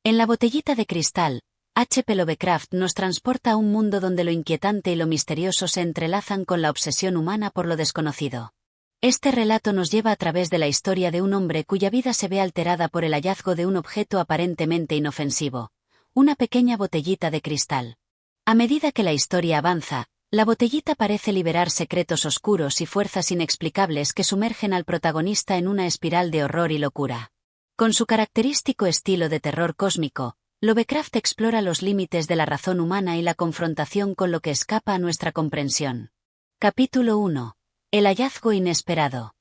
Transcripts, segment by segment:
En la botellita de cristal, H.P. Lovecraft nos transporta a un mundo donde lo inquietante y lo misterioso se entrelazan con la obsesión humana por lo desconocido. Este relato nos lleva a través de la historia de un hombre cuya vida se ve alterada por el hallazgo de un objeto aparentemente inofensivo, una pequeña botellita de cristal. A medida que la historia avanza, la botellita parece liberar secretos oscuros y fuerzas inexplicables que sumergen al protagonista en una espiral de horror y locura. Con su característico estilo de terror cósmico, Lovecraft explora los límites de la razón humana y la confrontación con lo que escapa a nuestra comprensión. Capítulo 1. El hallazgo inesperado.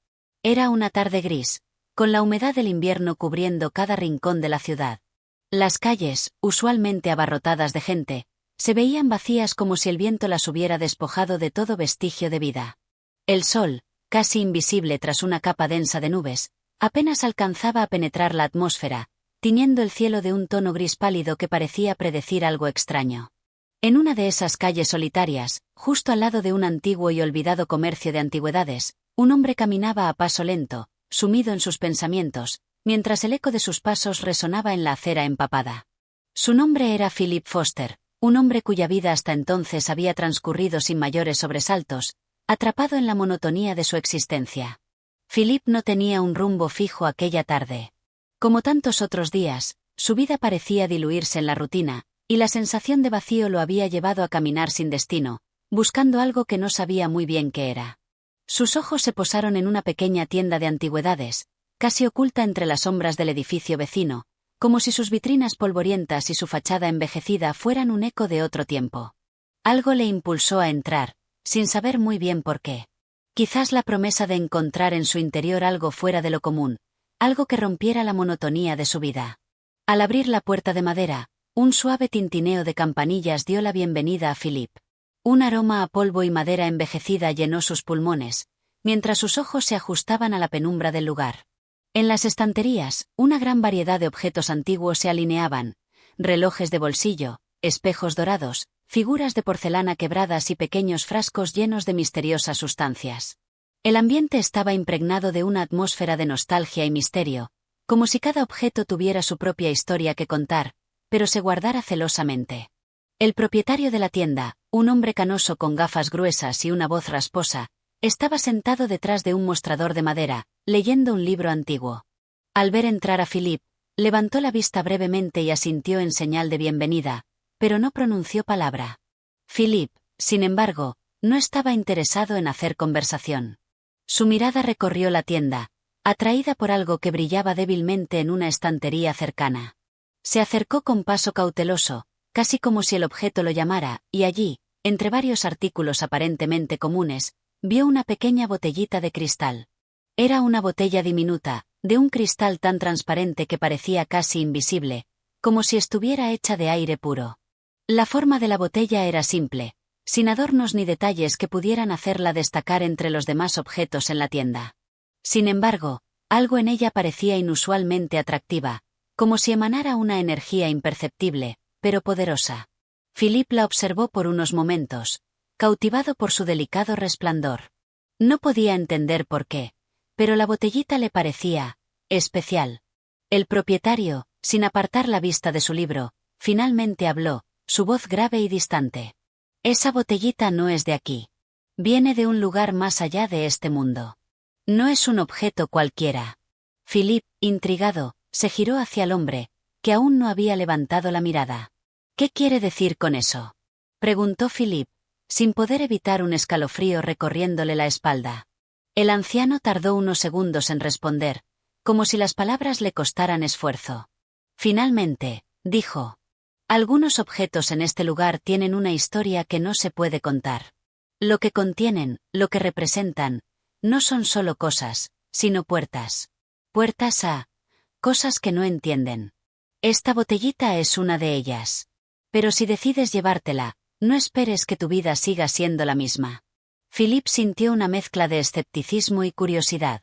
Era una tarde gris, con la humedad del invierno cubriendo cada rincón de la ciudad. Las calles, usualmente abarrotadas de gente, se veían vacías como si el viento las hubiera despojado de todo vestigio de vida. El sol, casi invisible tras una capa densa de nubes, apenas alcanzaba a penetrar la atmósfera, tiñendo el cielo de un tono gris pálido que parecía predecir algo extraño. En una de esas calles solitarias, justo al lado de un antiguo y olvidado comercio de antigüedades, un hombre caminaba a paso lento, sumido en sus pensamientos, mientras el eco de sus pasos resonaba en la acera empapada. Su nombre era Philip Foster, un hombre cuya vida hasta entonces había transcurrido sin mayores sobresaltos, atrapado en la monotonía de su existencia. Philip no tenía un rumbo fijo aquella tarde. Como tantos otros días, su vida parecía diluirse en la rutina, y la sensación de vacío lo había llevado a caminar sin destino, buscando algo que no sabía muy bien qué era. Sus ojos se posaron en una pequeña tienda de antigüedades, casi oculta entre las sombras del edificio vecino, como si sus vitrinas polvorientas y su fachada envejecida fueran un eco de otro tiempo. Algo le impulsó a entrar, sin saber muy bien por qué. Quizás la promesa de encontrar en su interior algo fuera de lo común, algo que rompiera la monotonía de su vida. Al abrir la puerta de madera, un suave tintineo de campanillas dio la bienvenida a Philip. Un aroma a polvo y madera envejecida llenó sus pulmones, mientras sus ojos se ajustaban a la penumbra del lugar. En las estanterías, una gran variedad de objetos antiguos se alineaban: relojes de bolsillo, espejos dorados, figuras de porcelana quebradas y pequeños frascos llenos de misteriosas sustancias. El ambiente estaba impregnado de una atmósfera de nostalgia y misterio, como si cada objeto tuviera su propia historia que contar, pero se guardara celosamente. El propietario de la tienda, un hombre canoso con gafas gruesas y una voz rasposa, estaba sentado detrás de un mostrador de madera, leyendo un libro antiguo. Al ver entrar a Philip, levantó la vista brevemente y asintió en señal de bienvenida, pero no pronunció palabra. Philip, sin embargo, no estaba interesado en hacer conversación. Su mirada recorrió la tienda, atraída por algo que brillaba débilmente en una estantería cercana. Se acercó con paso cauteloso, casi como si el objeto lo llamara, y allí, entre varios artículos aparentemente comunes, vio una pequeña botellita de cristal. Era una botella diminuta, de un cristal tan transparente que parecía casi invisible, como si estuviera hecha de aire puro. La forma de la botella era simple, sin adornos ni detalles que pudieran hacerla destacar entre los demás objetos en la tienda. Sin embargo, algo en ella parecía inusualmente atractiva, como si emanara una energía imperceptible, pero poderosa. Philip la observó por unos momentos, cautivado por su delicado resplandor. No podía entender por qué, pero la botellita le parecía especial. El propietario, sin apartar la vista de su libro, finalmente habló, su voz grave y distante. Esa botellita no es de aquí. Viene de un lugar más allá de este mundo. No es un objeto cualquiera. Philip, intrigado, se giró hacia el hombre, que aún no había levantado la mirada. ¿Qué quiere decir con eso?, preguntó Philip, sin poder evitar un escalofrío recorriéndole la espalda. El anciano tardó unos segundos en responder, como si las palabras le costaran esfuerzo. Finalmente, dijo: algunos objetos en este lugar tienen una historia que no se puede contar. Lo que contienen, lo que representan, no son solo cosas, sino puertas. Puertas a cosas que no entienden. Esta botellita es una de ellas. Pero si decides llevártela, no esperes que tu vida siga siendo la misma. Philip sintió una mezcla de escepticismo y curiosidad.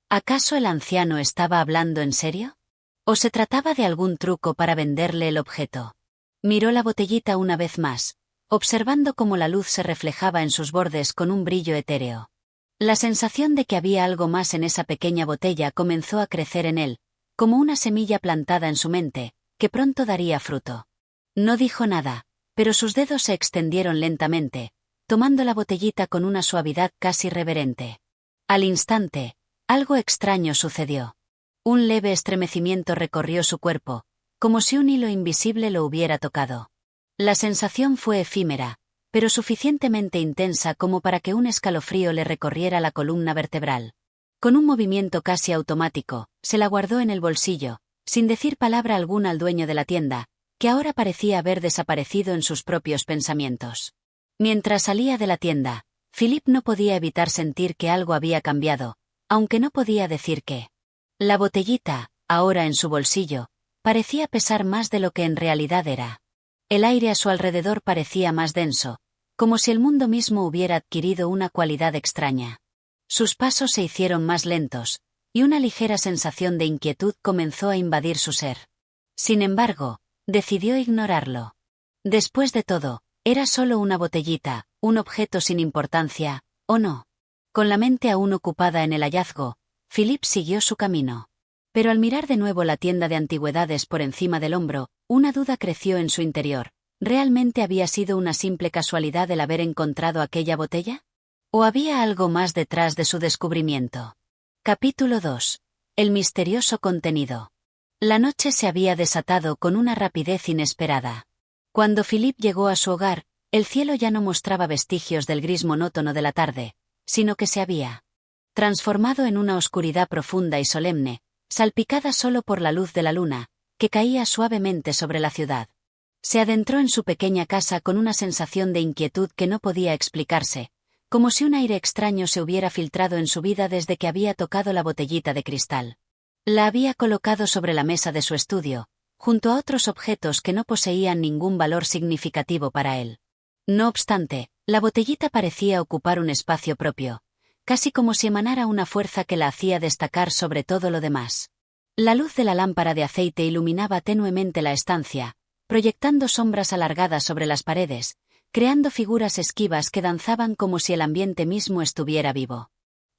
¿Acaso el anciano estaba hablando en serio? ¿O se trataba de algún truco para venderle el objeto? Miró la botellita una vez más, observando cómo la luz se reflejaba en sus bordes con un brillo etéreo. La sensación de que había algo más en esa pequeña botella comenzó a crecer en él, como una semilla plantada en su mente, que pronto daría fruto. No dijo nada, pero sus dedos se extendieron lentamente, tomando la botellita con una suavidad casi reverente. Al instante, algo extraño sucedió. Un leve estremecimiento recorrió su cuerpo, como si un hilo invisible lo hubiera tocado. La sensación fue efímera, pero suficientemente intensa como para que un escalofrío le recorriera la columna vertebral. Con un movimiento casi automático, se la guardó en el bolsillo, sin decir palabra alguna al dueño de la tienda, que ahora parecía haber desaparecido en sus propios pensamientos. Mientras salía de la tienda, Philip no podía evitar sentir que algo había cambiado, aunque no podía decir qué. La botellita, ahora en su bolsillo, parecía pesar más de lo que en realidad era. El aire a su alrededor parecía más denso, como si el mundo mismo hubiera adquirido una cualidad extraña. Sus pasos se hicieron más lentos, y una ligera sensación de inquietud comenzó a invadir su ser. Sin embargo, decidió ignorarlo. Después de todo, era solo una botellita, un objeto sin importancia, ¿o no? Con la mente aún ocupada en el hallazgo, Philip siguió su camino. Pero al mirar de nuevo la tienda de antigüedades por encima del hombro, una duda creció en su interior. ¿Realmente había sido una simple casualidad el haber encontrado aquella botella? ¿O había algo más detrás de su descubrimiento? Capítulo 2. El misterioso contenido. La noche se había desatado con una rapidez inesperada. Cuando Philip llegó a su hogar, el cielo ya no mostraba vestigios del gris monótono de la tarde, sino que se había transformado en una oscuridad profunda y solemne, salpicada solo por la luz de la luna, que caía suavemente sobre la ciudad. Se adentró en su pequeña casa con una sensación de inquietud que no podía explicarse, como si un aire extraño se hubiera filtrado en su vida desde que había tocado la botellita de cristal. La había colocado sobre la mesa de su estudio, junto a otros objetos que no poseían ningún valor significativo para él. No obstante, la botellita parecía ocupar un espacio propio, casi como si emanara una fuerza que la hacía destacar sobre todo lo demás. La luz de la lámpara de aceite iluminaba tenuemente la estancia, proyectando sombras alargadas sobre las paredes, creando figuras esquivas que danzaban como si el ambiente mismo estuviera vivo.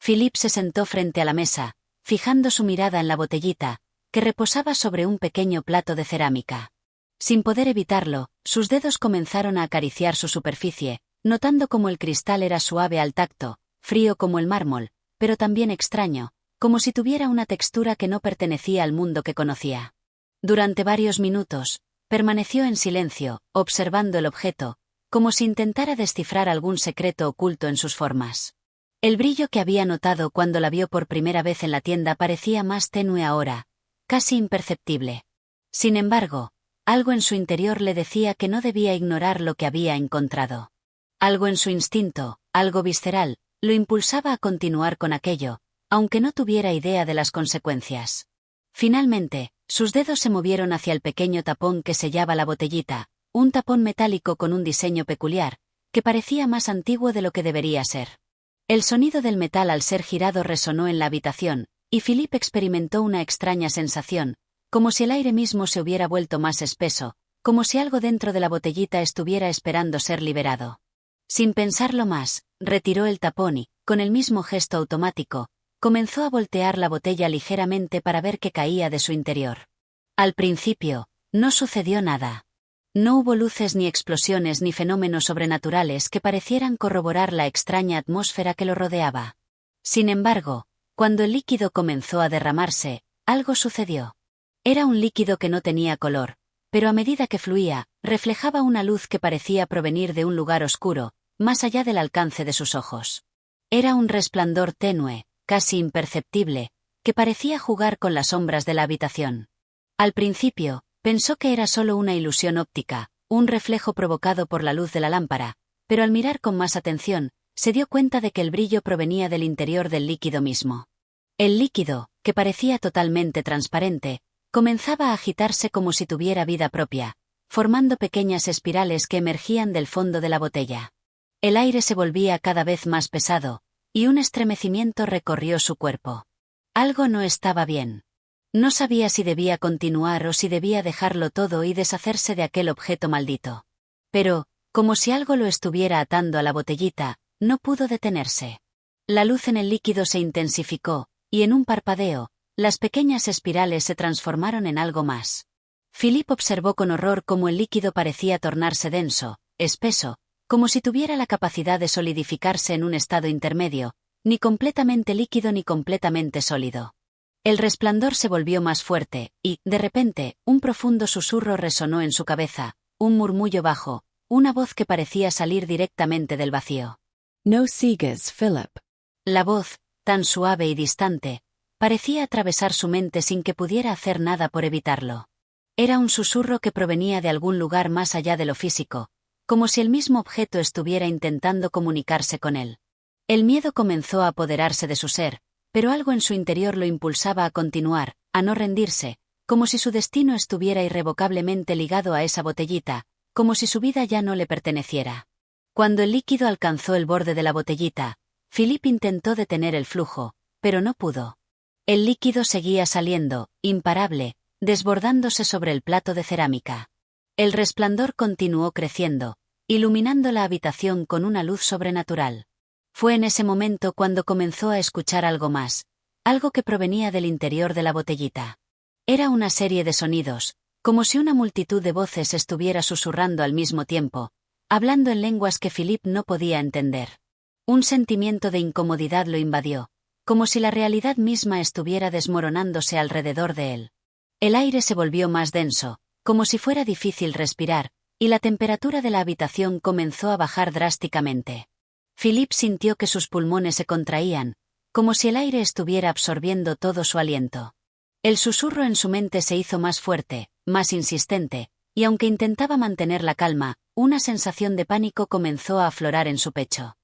Philip se sentó frente a la mesa, fijando su mirada en la botellita, que reposaba sobre un pequeño plato de cerámica. Sin poder evitarlo, sus dedos comenzaron a acariciar su superficie, notando cómo el cristal era suave al tacto, frío como el mármol, pero también extraño, como si tuviera una textura que no pertenecía al mundo que conocía. Durante varios minutos, permaneció en silencio, observando el objeto, como si intentara descifrar algún secreto oculto en sus formas. El brillo que había notado cuando la vio por primera vez en la tienda parecía más tenue ahora, casi imperceptible. Sin embargo, algo en su interior le decía que no debía ignorar lo que había encontrado. Algo en su instinto, algo visceral, lo impulsaba a continuar con aquello, aunque no tuviera idea de las consecuencias. Finalmente, sus dedos se movieron hacia el pequeño tapón que sellaba la botellita, un tapón metálico con un diseño peculiar, que parecía más antiguo de lo que debería ser. El sonido del metal al ser girado resonó en la habitación, y Philip experimentó una extraña sensación, como si el aire mismo se hubiera vuelto más espeso, como si algo dentro de la botellita estuviera esperando ser liberado. Sin pensarlo más, retiró el tapón y, con el mismo gesto automático, comenzó a voltear la botella ligeramente para ver qué caía de su interior. Al principio, no sucedió nada. No hubo luces ni explosiones ni fenómenos sobrenaturales que parecieran corroborar la extraña atmósfera que lo rodeaba. Sin embargo, cuando el líquido comenzó a derramarse, algo sucedió. Era un líquido que no tenía color, pero a medida que fluía, reflejaba una luz que parecía provenir de un lugar oscuro, más allá del alcance de sus ojos. Era un resplandor tenue, casi imperceptible, que parecía jugar con las sombras de la habitación. Al principio, pensó que era solo una ilusión óptica, un reflejo provocado por la luz de la lámpara, pero al mirar con más atención, se dio cuenta de que el brillo provenía del interior del líquido mismo. El líquido, que parecía totalmente transparente, comenzaba a agitarse como si tuviera vida propia, formando pequeñas espirales que emergían del fondo de la botella. El aire se volvía cada vez más pesado, y un estremecimiento recorrió su cuerpo. Algo no estaba bien. No sabía si debía continuar o si debía dejarlo todo y deshacerse de aquel objeto maldito. Pero, como si algo lo estuviera atando a la botellita, no pudo detenerse. La luz en el líquido se intensificó, y en un parpadeo, las pequeñas espirales se transformaron en algo más. Philip observó con horror cómo el líquido parecía tornarse denso, espeso, como si tuviera la capacidad de solidificarse en un estado intermedio, ni completamente líquido ni completamente sólido. El resplandor se volvió más fuerte, y, de repente, un profundo susurro resonó en su cabeza, un murmullo bajo, una voz que parecía salir directamente del vacío. No sigas, Philip. La voz, tan suave y distante, parecía atravesar su mente sin que pudiera hacer nada por evitarlo. Era un susurro que provenía de algún lugar más allá de lo físico, como si el mismo objeto estuviera intentando comunicarse con él. El miedo comenzó a apoderarse de su ser, pero algo en su interior lo impulsaba a continuar, a no rendirse, como si su destino estuviera irrevocablemente ligado a esa botellita, como si su vida ya no le perteneciera. Cuando el líquido alcanzó el borde de la botellita, Philip intentó detener el flujo, pero no pudo. El líquido seguía saliendo, imparable, desbordándose sobre el plato de cerámica. El resplandor continuó creciendo, iluminando la habitación con una luz sobrenatural. Fue en ese momento cuando comenzó a escuchar algo más, algo que provenía del interior de la botellita. Era una serie de sonidos, como si una multitud de voces estuviera susurrando al mismo tiempo, hablando en lenguas que Philip no podía entender. Un sentimiento de incomodidad lo invadió, como si la realidad misma estuviera desmoronándose alrededor de él. El aire se volvió más denso, como si fuera difícil respirar, y la temperatura de la habitación comenzó a bajar drásticamente. Philip sintió que sus pulmones se contraían, como si el aire estuviera absorbiendo todo su aliento. El susurro en su mente se hizo más fuerte, más insistente, y aunque intentaba mantener la calma, una sensación de pánico comenzó a aflorar en su pecho.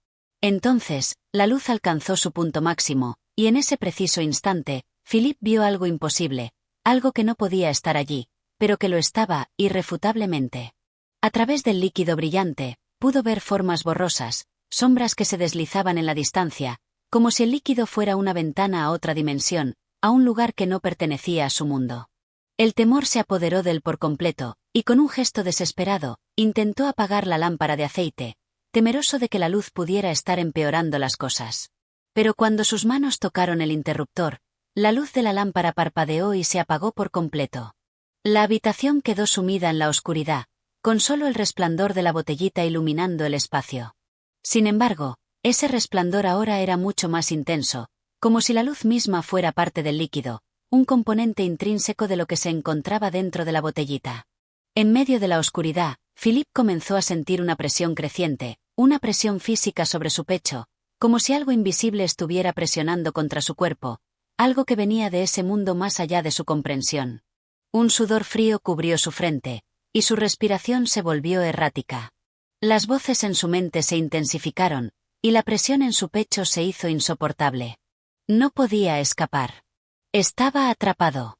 Entonces, la luz alcanzó su punto máximo, y en ese preciso instante, Philip vio algo imposible, algo que no podía estar allí, pero que lo estaba, irrefutablemente. A través del líquido brillante, pudo ver formas borrosas, sombras que se deslizaban en la distancia, como si el líquido fuera una ventana a otra dimensión, a un lugar que no pertenecía a su mundo. El temor se apoderó de él por completo, y con un gesto desesperado, intentó apagar la lámpara de aceite, temeroso de que la luz pudiera estar empeorando las cosas. Pero cuando sus manos tocaron el interruptor, la luz de la lámpara parpadeó y se apagó por completo. La habitación quedó sumida en la oscuridad, con solo el resplandor de la botellita iluminando el espacio. Sin embargo, ese resplandor ahora era mucho más intenso, como si la luz misma fuera parte del líquido, un componente intrínseco de lo que se encontraba dentro de la botellita. En medio de la oscuridad, Philip comenzó a sentir una presión creciente, una presión física sobre su pecho, como si algo invisible estuviera presionando contra su cuerpo, algo que venía de ese mundo más allá de su comprensión. Un sudor frío cubrió su frente, y su respiración se volvió errática. Las voces en su mente se intensificaron, y la presión en su pecho se hizo insoportable. No podía escapar. Estaba atrapado.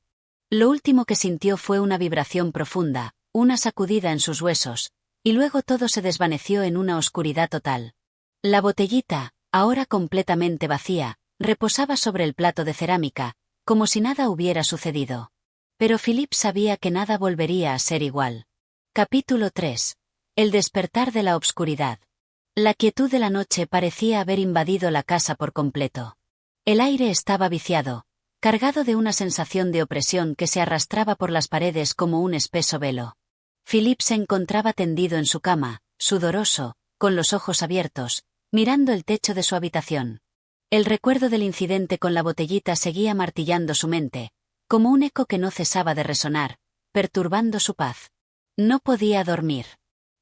Lo último que sintió fue una vibración profunda, una sacudida en sus huesos, y luego todo se desvaneció en una oscuridad total. La botellita, ahora completamente vacía, reposaba sobre el plato de cerámica, como si nada hubiera sucedido. Pero Philip sabía que nada volvería a ser igual. Capítulo 3. El despertar de la obscuridad. La quietud de la noche parecía haber invadido la casa por completo. El aire estaba viciado, cargado de una sensación de opresión que se arrastraba por las paredes como un espeso velo. Philip se encontraba tendido en su cama, sudoroso, con los ojos abiertos, mirando el techo de su habitación. El recuerdo del incidente con la botellita seguía martillando su mente, como un eco que no cesaba de resonar, perturbando su paz. No podía dormir.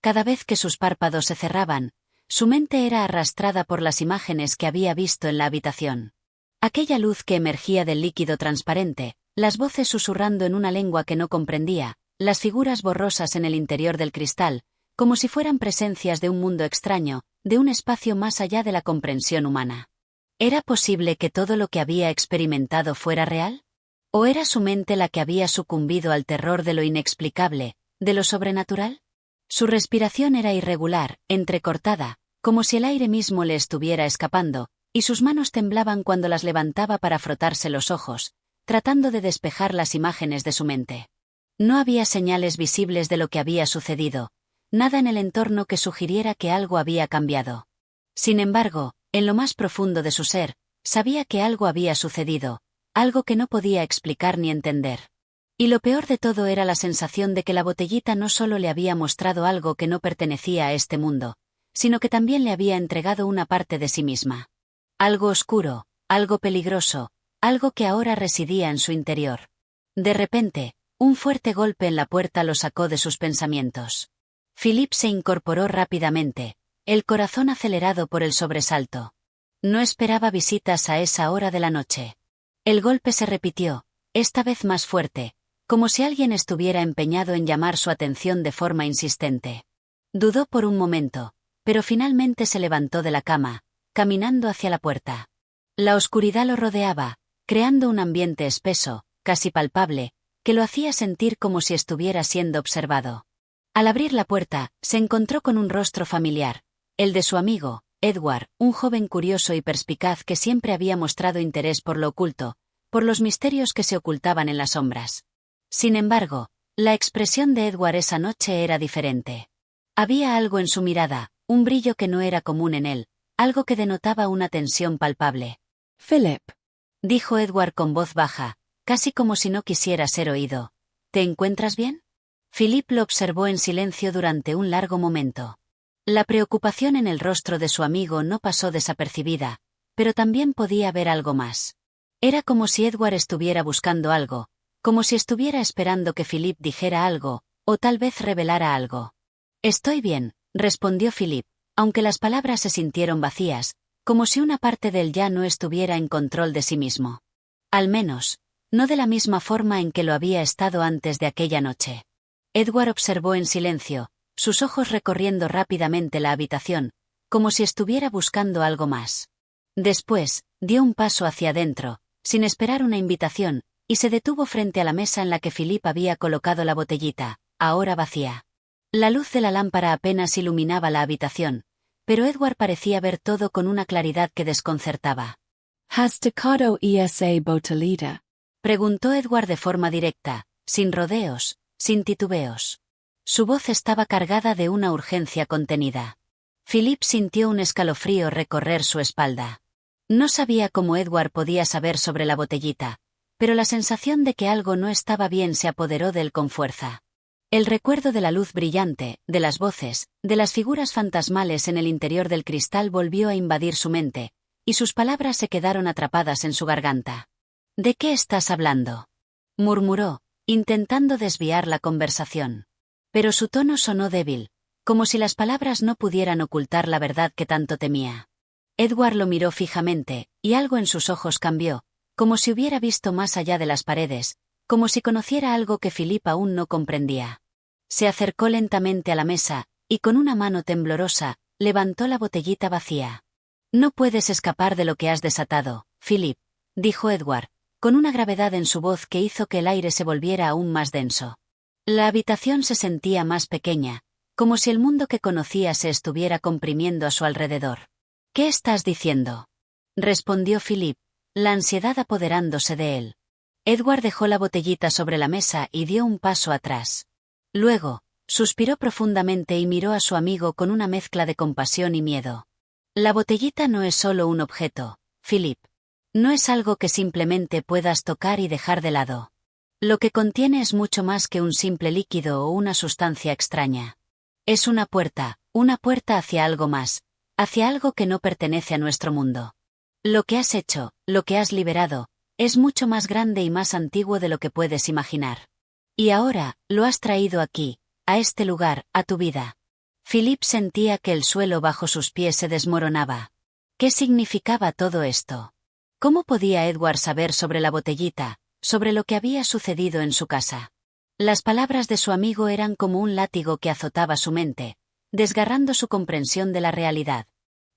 Cada vez que sus párpados se cerraban, su mente era arrastrada por las imágenes que había visto en la habitación. Aquella luz que emergía del líquido transparente, las voces susurrando en una lengua que no comprendía, las figuras borrosas en el interior del cristal, como si fueran presencias de un mundo extraño, de un espacio más allá de la comprensión humana. ¿Era posible que todo lo que había experimentado fuera real? ¿O era su mente la que había sucumbido al terror de lo inexplicable, de lo sobrenatural? Su respiración era irregular, entrecortada, como si el aire mismo le estuviera escapando, y sus manos temblaban cuando las levantaba para frotarse los ojos, tratando de despejar las imágenes de su mente. No había señales visibles de lo que había sucedido, nada en el entorno que sugiriera que algo había cambiado. Sin embargo, en lo más profundo de su ser, sabía que algo había sucedido, algo que no podía explicar ni entender. Y lo peor de todo era la sensación de que la botellita no solo le había mostrado algo que no pertenecía a este mundo, sino que también le había entregado una parte de sí misma. Algo oscuro, algo peligroso, algo que ahora residía en su interior. De repente, un fuerte golpe en la puerta lo sacó de sus pensamientos. Philip se incorporó rápidamente, el corazón acelerado por el sobresalto. No esperaba visitas a esa hora de la noche. El golpe se repitió, esta vez más fuerte, como si alguien estuviera empeñado en llamar su atención de forma insistente. Dudó por un momento, pero finalmente se levantó de la cama, caminando hacia la puerta. La oscuridad lo rodeaba, creando un ambiente espeso, casi palpable, que lo hacía sentir como si estuviera siendo observado. Al abrir la puerta, se encontró con un rostro familiar, el de su amigo, Edward, un joven curioso y perspicaz que siempre había mostrado interés por lo oculto, por los misterios que se ocultaban en las sombras. Sin embargo, la expresión de Edward esa noche era diferente. Había algo en su mirada, un brillo que no era común en él, algo que denotaba una tensión palpable. Philip, Dijo Edward con voz baja, casi como si no quisiera ser oído. ¿Te encuentras bien? Philip lo observó en silencio durante un largo momento. La preocupación en el rostro de su amigo no pasó desapercibida, pero también podía haber algo más. Era como si Edward estuviera buscando algo, como si estuviera esperando que Philip dijera algo, o tal vez revelara algo. Estoy bien, respondió Philip, aunque las palabras se sintieron vacías, como si una parte de él ya no estuviera en control de sí mismo. Al menos, no de la misma forma en que lo había estado antes de aquella noche. Edward observó en silencio, sus ojos recorriendo rápidamente la habitación, como si estuviera buscando algo más. Después, dio un paso hacia adentro, sin esperar una invitación, y se detuvo frente a la mesa en la que Philip había colocado la botellita, ahora vacía. La luz de la lámpara apenas iluminaba la habitación, pero Edward parecía ver todo con una claridad que desconcertaba. has tocado esa botellita? Preguntó Edward de forma directa, sin rodeos, sin titubeos. Su voz estaba cargada de una urgencia contenida. Philip sintió un escalofrío recorrer su espalda. No sabía cómo Edward podía saber sobre la botellita, pero la sensación de que algo no estaba bien se apoderó de él con fuerza. El recuerdo de la luz brillante, de las voces, de las figuras fantasmales en el interior del cristal volvió a invadir su mente, y sus palabras se quedaron atrapadas en su garganta. ¿De qué estás hablando?, murmuró, intentando desviar la conversación. Pero su tono sonó débil, como si las palabras no pudieran ocultar la verdad que tanto temía. Edward lo miró fijamente, y algo en sus ojos cambió, como si hubiera visto más allá de las paredes, como si conociera algo que Philip aún no comprendía. Se acercó lentamente a la mesa, y con una mano temblorosa, levantó la botellita vacía. No puedes escapar de lo que has desatado, Philip, dijo Edward, con una gravedad en su voz que hizo que el aire se volviera aún más denso. La habitación se sentía más pequeña, como si el mundo que conocía se estuviera comprimiendo a su alrededor. ¿Qué estás diciendo?, respondió Philip, la ansiedad apoderándose de él. Edward dejó la botellita sobre la mesa y dio un paso atrás. Luego, suspiró profundamente y miró a su amigo con una mezcla de compasión y miedo. La botellita no es solo un objeto, Philip. No es algo que simplemente puedas tocar y dejar de lado. Lo que contiene es mucho más que un simple líquido o una sustancia extraña. Es una puerta hacia algo más, hacia algo que no pertenece a nuestro mundo. Lo que has hecho, lo que has liberado, es mucho más grande y más antiguo de lo que puedes imaginar. Y ahora, lo has traído aquí, a este lugar, a tu vida. Philip sentía que el suelo bajo sus pies se desmoronaba. ¿Qué significaba todo esto? ¿Cómo podía Edward saber sobre la botellita, sobre lo que había sucedido en su casa? Las palabras de su amigo eran como un látigo que azotaba su mente, desgarrando su comprensión de la realidad.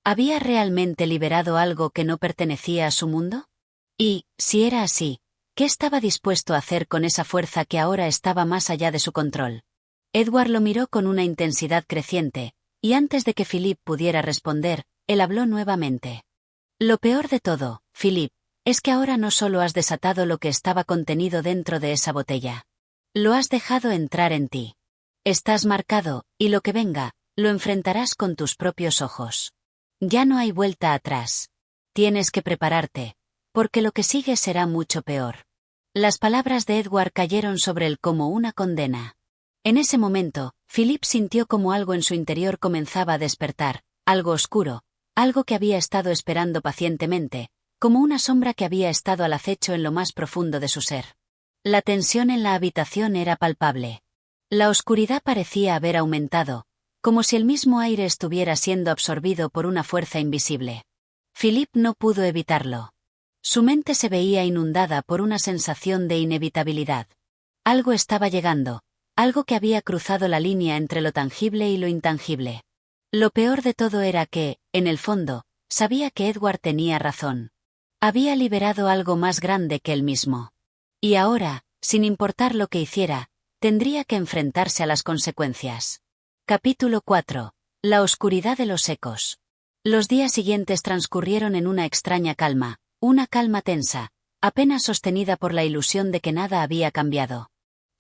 ¿Había realmente liberado algo que no pertenecía a su mundo? Y, si era así, ¿qué estaba dispuesto a hacer con esa fuerza que ahora estaba más allá de su control? Edward lo miró con una intensidad creciente, y antes de que Philip pudiera responder, él habló nuevamente. Lo peor de todo, Philip, es que ahora no solo has desatado lo que estaba contenido dentro de esa botella. Lo has dejado entrar en ti. Estás marcado, y lo que venga, lo enfrentarás con tus propios ojos. Ya no hay vuelta atrás. Tienes que prepararte, porque lo que sigue será mucho peor. Las palabras de Edward cayeron sobre él como una condena. En ese momento, Philip sintió como algo en su interior comenzaba a despertar, algo oscuro, algo que había estado esperando pacientemente, como una sombra que había estado al acecho en lo más profundo de su ser. La tensión en la habitación era palpable. La oscuridad parecía haber aumentado, como si el mismo aire estuviera siendo absorbido por una fuerza invisible. Philip no pudo evitarlo. Su mente se veía inundada por una sensación de inevitabilidad. Algo estaba llegando, algo que había cruzado la línea entre lo tangible y lo intangible. Lo peor de todo era que, en el fondo, sabía que Edward tenía razón. Había liberado algo más grande que él mismo. Y ahora, sin importar lo que hiciera, tendría que enfrentarse a las consecuencias. Capítulo 4. La oscuridad de los ecos. Los días siguientes transcurrieron en una extraña calma, una calma tensa, apenas sostenida por la ilusión de que nada había cambiado.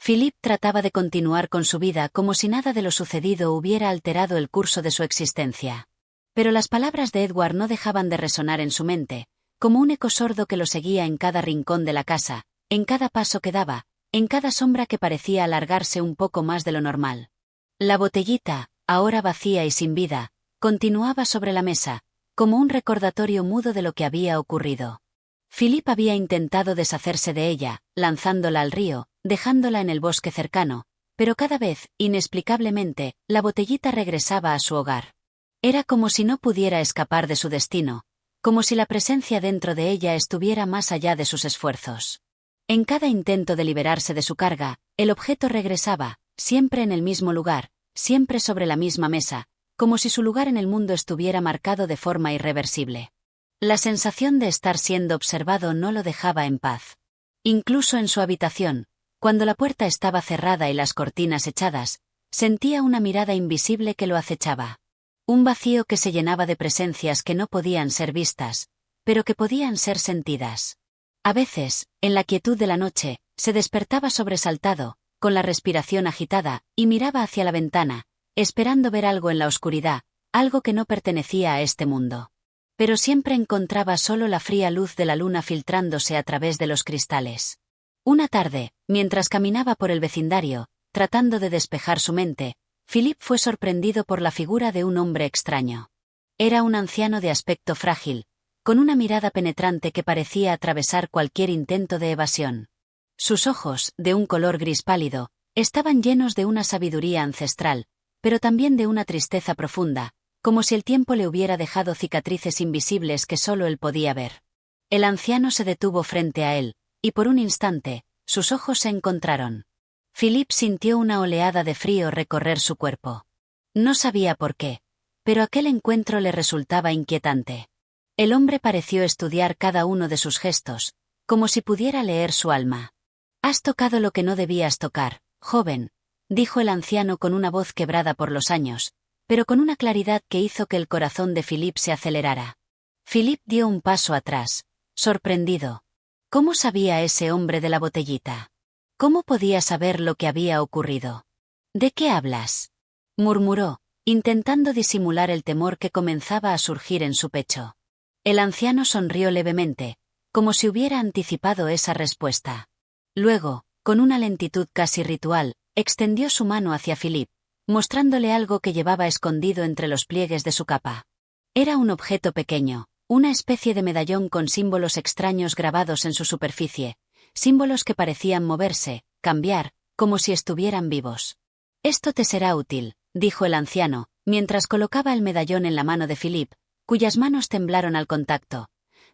Philip trataba de continuar con su vida como si nada de lo sucedido hubiera alterado el curso de su existencia. Pero las palabras de Edward no dejaban de resonar en su mente, como un eco sordo que lo seguía en cada rincón de la casa, en cada paso que daba, en cada sombra que parecía alargarse un poco más de lo normal. La botellita, ahora vacía y sin vida, continuaba sobre la mesa, como un recordatorio mudo de lo que había ocurrido. Philip había intentado deshacerse de ella, lanzándola al río, dejándola en el bosque cercano, pero cada vez, inexplicablemente, la botellita regresaba a su hogar. Era como si no pudiera escapar de su destino, como si la presencia dentro de ella estuviera más allá de sus esfuerzos. En cada intento de liberarse de su carga, el objeto regresaba, siempre en el mismo lugar, siempre sobre la misma mesa, como si su lugar en el mundo estuviera marcado de forma irreversible. La sensación de estar siendo observado no lo dejaba en paz. Incluso en su habitación, cuando la puerta estaba cerrada y las cortinas echadas, sentía una mirada invisible que lo acechaba. Un vacío que se llenaba de presencias que no podían ser vistas, pero que podían ser sentidas. A veces, en la quietud de la noche, se despertaba sobresaltado, con la respiración agitada, y miraba hacia la ventana, esperando ver algo en la oscuridad, algo que no pertenecía a este mundo. Pero siempre encontraba solo la fría luz de la luna filtrándose a través de los cristales. Una tarde, mientras caminaba por el vecindario, tratando de despejar su mente, Philip fue sorprendido por la figura de un hombre extraño. Era un anciano de aspecto frágil, con una mirada penetrante que parecía atravesar cualquier intento de evasión. Sus ojos, de un color gris pálido, estaban llenos de una sabiduría ancestral, pero también de una tristeza profunda, como si el tiempo le hubiera dejado cicatrices invisibles que solo él podía ver. El anciano se detuvo frente a él, y por un instante, sus ojos se encontraron. Philip sintió una oleada de frío recorrer su cuerpo. No sabía por qué, pero aquel encuentro le resultaba inquietante. El hombre pareció estudiar cada uno de sus gestos, como si pudiera leer su alma. «Has tocado lo que no debías tocar, joven», dijo el anciano con una voz quebrada por los años, pero con una claridad que hizo que el corazón de Philip se acelerara. Philip dio un paso atrás, sorprendido. ¿Cómo sabía ese hombre de la botellita? ¿Cómo podía saber lo que había ocurrido? ¿De qué hablas?, murmuró, intentando disimular el temor que comenzaba a surgir en su pecho. El anciano sonrió levemente, como si hubiera anticipado esa respuesta. Luego, con una lentitud casi ritual, extendió su mano hacia Philip, mostrándole algo que llevaba escondido entre los pliegues de su capa. Era un objeto pequeño, una especie de medallón con símbolos extraños grabados en su superficie, símbolos que parecían moverse, cambiar, como si estuvieran vivos. «Esto te será útil», dijo el anciano, mientras colocaba el medallón en la mano de Philip, cuyas manos temblaron al contacto.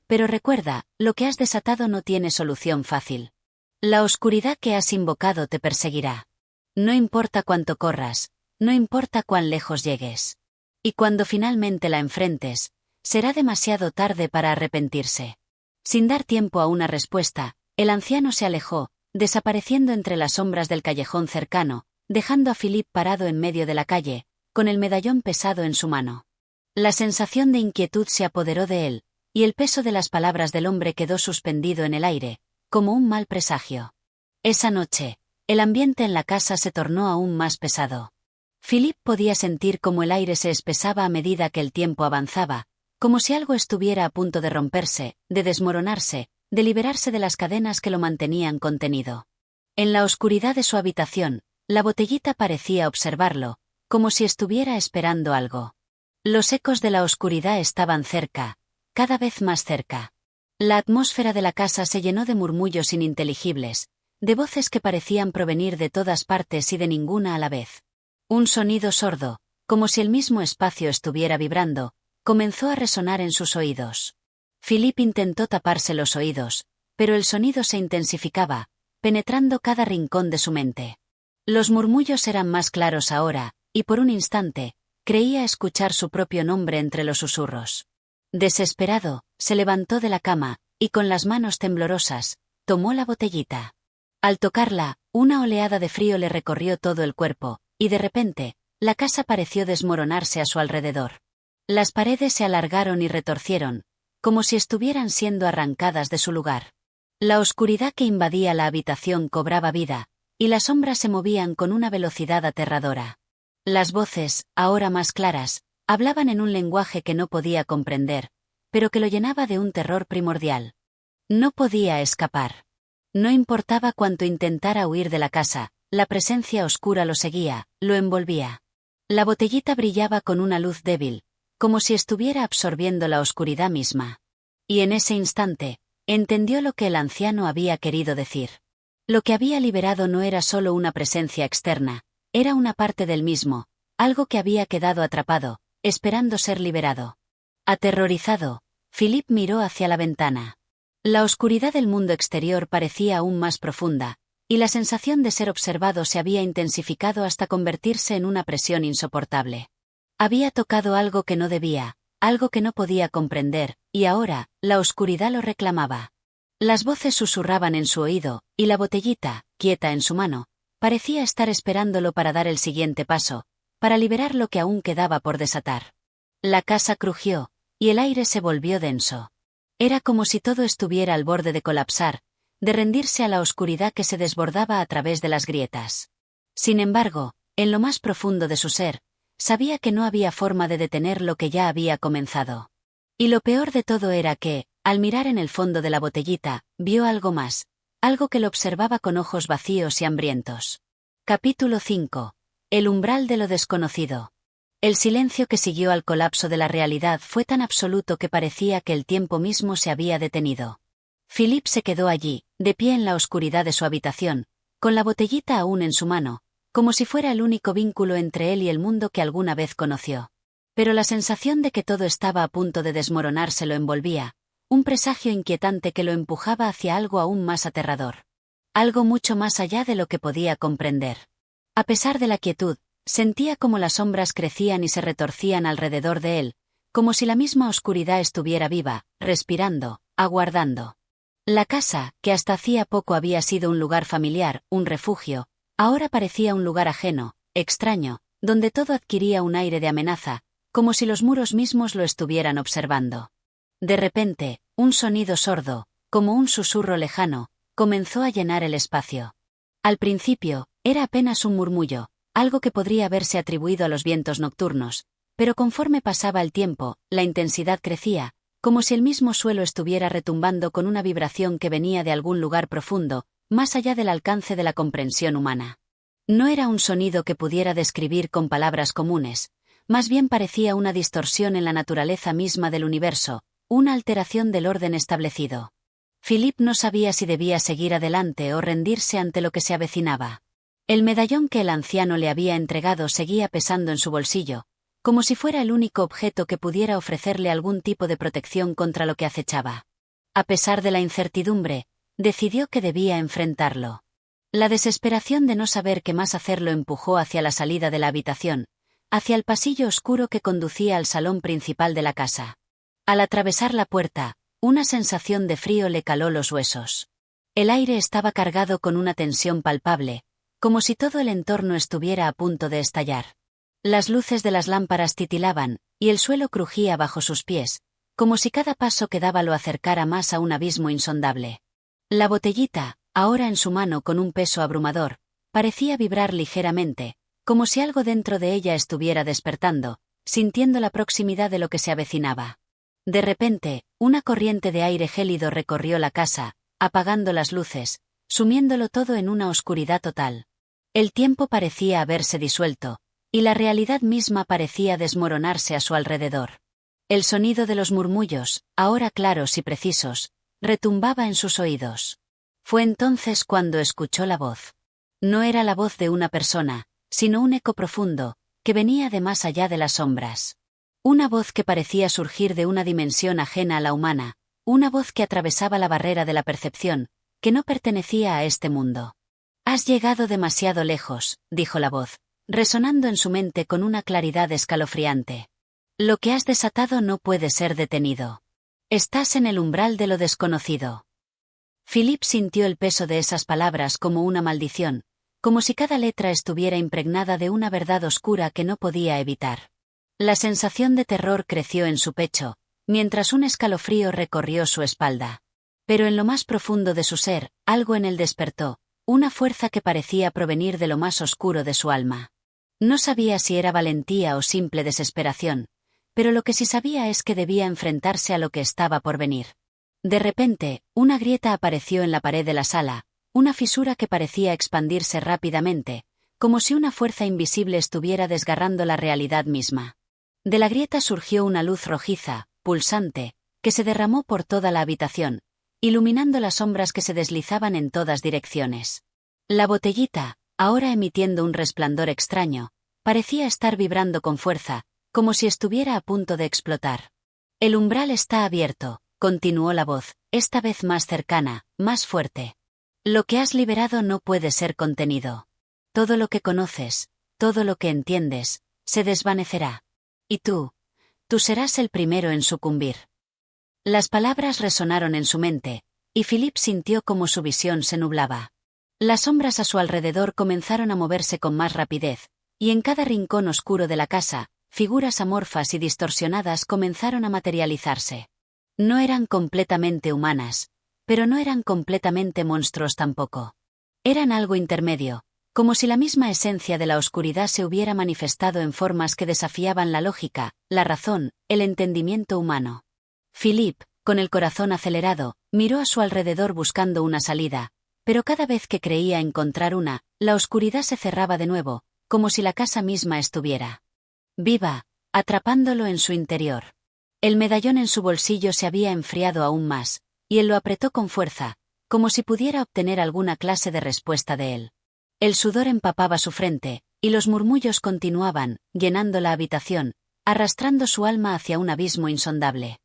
«Pero recuerda, lo que has desatado no tiene solución fácil. La oscuridad que has invocado te perseguirá. No importa cuánto corras, no importa cuán lejos llegues. Y cuando finalmente la enfrentes, será demasiado tarde para arrepentirse». Sin dar tiempo a una respuesta, el anciano se alejó, desapareciendo entre las sombras del callejón cercano, dejando a Philip parado en medio de la calle, con el medallón pesado en su mano. La sensación de inquietud se apoderó de él, y el peso de las palabras del hombre quedó suspendido en el aire, como un mal presagio. Esa noche, el ambiente en la casa se tornó aún más pesado. Philip podía sentir cómo el aire se espesaba a medida que el tiempo avanzaba, como si algo estuviera a punto de romperse, de desmoronarse, de liberarse de las cadenas que lo mantenían contenido. En la oscuridad de su habitación, la botellita parecía observarlo, como si estuviera esperando algo. Los ecos de la oscuridad estaban cerca, cada vez más cerca. La atmósfera de la casa se llenó de murmullos ininteligibles, de voces que parecían provenir de todas partes y de ninguna a la vez. Un sonido sordo, como si el mismo espacio estuviera vibrando, comenzó a resonar en sus oídos. Philip intentó taparse los oídos, pero el sonido se intensificaba, penetrando cada rincón de su mente. Los murmullos eran más claros ahora, y por un instante, creía escuchar su propio nombre entre los susurros. Desesperado, se levantó de la cama, y con las manos temblorosas, tomó la botellita. Al tocarla, una oleada de frío le recorrió todo el cuerpo, y de repente, la casa pareció desmoronarse a su alrededor. Las paredes se alargaron y retorcieron, como si estuvieran siendo arrancadas de su lugar. La oscuridad que invadía la habitación cobraba vida, y las sombras se movían con una velocidad aterradora. Las voces, ahora más claras, hablaban en un lenguaje que no podía comprender, pero que lo llenaba de un terror primordial. No podía escapar. No importaba cuánto intentara huir de la casa, la presencia oscura lo seguía, lo envolvía. La botellita brillaba con una luz débil, como si estuviera absorbiendo la oscuridad misma. Y en ese instante, entendió lo que el anciano había querido decir. Lo que había liberado no era solo una presencia externa, era una parte del mismo, algo que había quedado atrapado, esperando ser liberado. Aterrorizado, Philip miró hacia la ventana. La oscuridad del mundo exterior parecía aún más profunda, y la sensación de ser observado se había intensificado hasta convertirse en una presión insoportable. Había tocado algo que no debía, algo que no podía comprender, y ahora, la oscuridad lo reclamaba. Las voces susurraban en su oído, y la botellita, quieta en su mano, parecía estar esperándolo para dar el siguiente paso, para liberar lo que aún quedaba por desatar. La casa crujió, y el aire se volvió denso. Era como si todo estuviera al borde de colapsar, de rendirse a la oscuridad que se desbordaba a través de las grietas. Sin embargo, en lo más profundo de su ser, sabía que no había forma de detener lo que ya había comenzado. Y lo peor de todo era que, al mirar en el fondo de la botellita, vio algo más, algo que lo observaba con ojos vacíos y hambrientos. Capítulo 5. El umbral de lo desconocido. El silencio que siguió al colapso de la realidad fue tan absoluto que parecía que el tiempo mismo se había detenido. Philip se quedó allí, de pie en la oscuridad de su habitación, con la botellita aún en su mano, como si fuera el único vínculo entre él y el mundo que alguna vez conoció. Pero la sensación de que todo estaba a punto de desmoronarse lo envolvía, un presagio inquietante que lo empujaba hacia algo aún más aterrador. Algo mucho más allá de lo que podía comprender. A pesar de la quietud, sentía como las sombras crecían y se retorcían alrededor de él, como si la misma oscuridad estuviera viva, respirando, aguardando. La casa, que hasta hacía poco había sido un lugar familiar, un refugio, ahora parecía un lugar ajeno, extraño, donde todo adquiría un aire de amenaza, como si los muros mismos lo estuvieran observando. De repente, un sonido sordo, como un susurro lejano, comenzó a llenar el espacio. Al principio, era apenas un murmullo, algo que podría haberse atribuido a los vientos nocturnos, pero conforme pasaba el tiempo, la intensidad crecía, como si el mismo suelo estuviera retumbando con una vibración que venía de algún lugar profundo, más allá del alcance de la comprensión humana. No era un sonido que pudiera describir con palabras comunes, más bien parecía una distorsión en la naturaleza misma del universo, una alteración del orden establecido. Philip no sabía si debía seguir adelante o rendirse ante lo que se avecinaba. El medallón que el anciano le había entregado seguía pesando en su bolsillo, como si fuera el único objeto que pudiera ofrecerle algún tipo de protección contra lo que acechaba. A pesar de la incertidumbre, decidió que debía enfrentarlo. La desesperación de no saber qué más hacer lo empujó hacia la salida de la habitación, hacia el pasillo oscuro que conducía al salón principal de la casa. Al atravesar la puerta, una sensación de frío le caló los huesos. El aire estaba cargado con una tensión palpable, como si todo el entorno estuviera a punto de estallar. Las luces de las lámparas titilaban, y el suelo crujía bajo sus pies, como si cada paso que daba lo acercara más a un abismo insondable. La botellita, ahora en su mano con un peso abrumador, parecía vibrar ligeramente, como si algo dentro de ella estuviera despertando, sintiendo la proximidad de lo que se avecinaba. De repente, una corriente de aire gélido recorrió la casa, apagando las luces, sumiéndolo todo en una oscuridad total. El tiempo parecía haberse disuelto, y la realidad misma parecía desmoronarse a su alrededor. El sonido de los murmullos, ahora claros y precisos, retumbaba en sus oídos. Fue entonces cuando escuchó la voz. No era la voz de una persona, sino un eco profundo, que venía de más allá de las sombras. Una voz que parecía surgir de una dimensión ajena a la humana, una voz que atravesaba la barrera de la percepción, que no pertenecía a este mundo. «Has llegado demasiado lejos», dijo la voz, resonando en su mente con una claridad escalofriante. «Lo que has desatado no puede ser detenido. Estás en el umbral de lo desconocido». Philip sintió el peso de esas palabras como una maldición, como si cada letra estuviera impregnada de una verdad oscura que no podía evitar. La sensación de terror creció en su pecho, mientras un escalofrío recorrió su espalda. Pero en lo más profundo de su ser, algo en él despertó, una fuerza que parecía provenir de lo más oscuro de su alma. No sabía si era valentía o simple desesperación, pero lo que sí sabía es que debía enfrentarse a lo que estaba por venir. De repente, una grieta apareció en la pared de la sala, una fisura que parecía expandirse rápidamente, como si una fuerza invisible estuviera desgarrando la realidad misma. De la grieta surgió una luz rojiza, pulsante, que se derramó por toda la habitación, iluminando las sombras que se deslizaban en todas direcciones. La botellita, ahora emitiendo un resplandor extraño, parecía estar vibrando con fuerza, como si estuviera a punto de explotar. «El umbral está abierto», continuó la voz, esta vez más cercana, más fuerte. «Lo que has liberado no puede ser contenido. Todo lo que conoces, todo lo que entiendes, se desvanecerá. Y tú serás el primero en sucumbir». Las palabras resonaron en su mente, y Philip sintió como su visión se nublaba. Las sombras a su alrededor comenzaron a moverse con más rapidez, y en cada rincón oscuro de la casa, figuras amorfas y distorsionadas comenzaron a materializarse. No eran completamente humanas, pero no eran completamente monstruos tampoco. Eran algo intermedio, como si la misma esencia de la oscuridad se hubiera manifestado en formas que desafiaban la lógica, la razón, el entendimiento humano. Philip, con el corazón acelerado, miró a su alrededor buscando una salida, pero cada vez que creía encontrar una, la oscuridad se cerraba de nuevo, como si la casa misma estuviera viva, atrapándolo en su interior. El medallón en su bolsillo se había enfriado aún más, y él lo apretó con fuerza, como si pudiera obtener alguna clase de respuesta de él. El sudor empapaba su frente, y los murmullos continuaban, llenando la habitación, arrastrando su alma hacia un abismo insondable.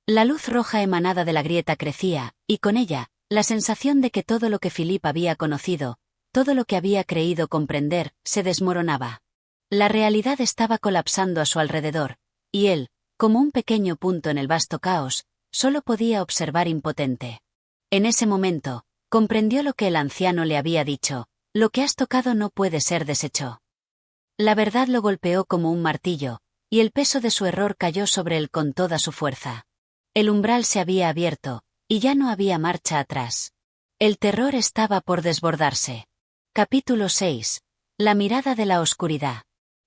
La luz roja emanada de la grieta crecía, y con ella, la sensación de que todo lo que Philip había conocido, todo lo que había creído comprender, se desmoronaba. La realidad estaba colapsando a su alrededor, y él, como un pequeño punto en el vasto caos, solo podía observar impotente. En ese momento, comprendió lo que el anciano le había dicho: «Lo que has tocado no puede ser deshecho». La verdad lo golpeó como un martillo, y el peso de su error cayó sobre él con toda su fuerza. El umbral se había abierto, y ya no había marcha atrás. El terror estaba por desbordarse. Capítulo 6. La mirada de la oscuridad.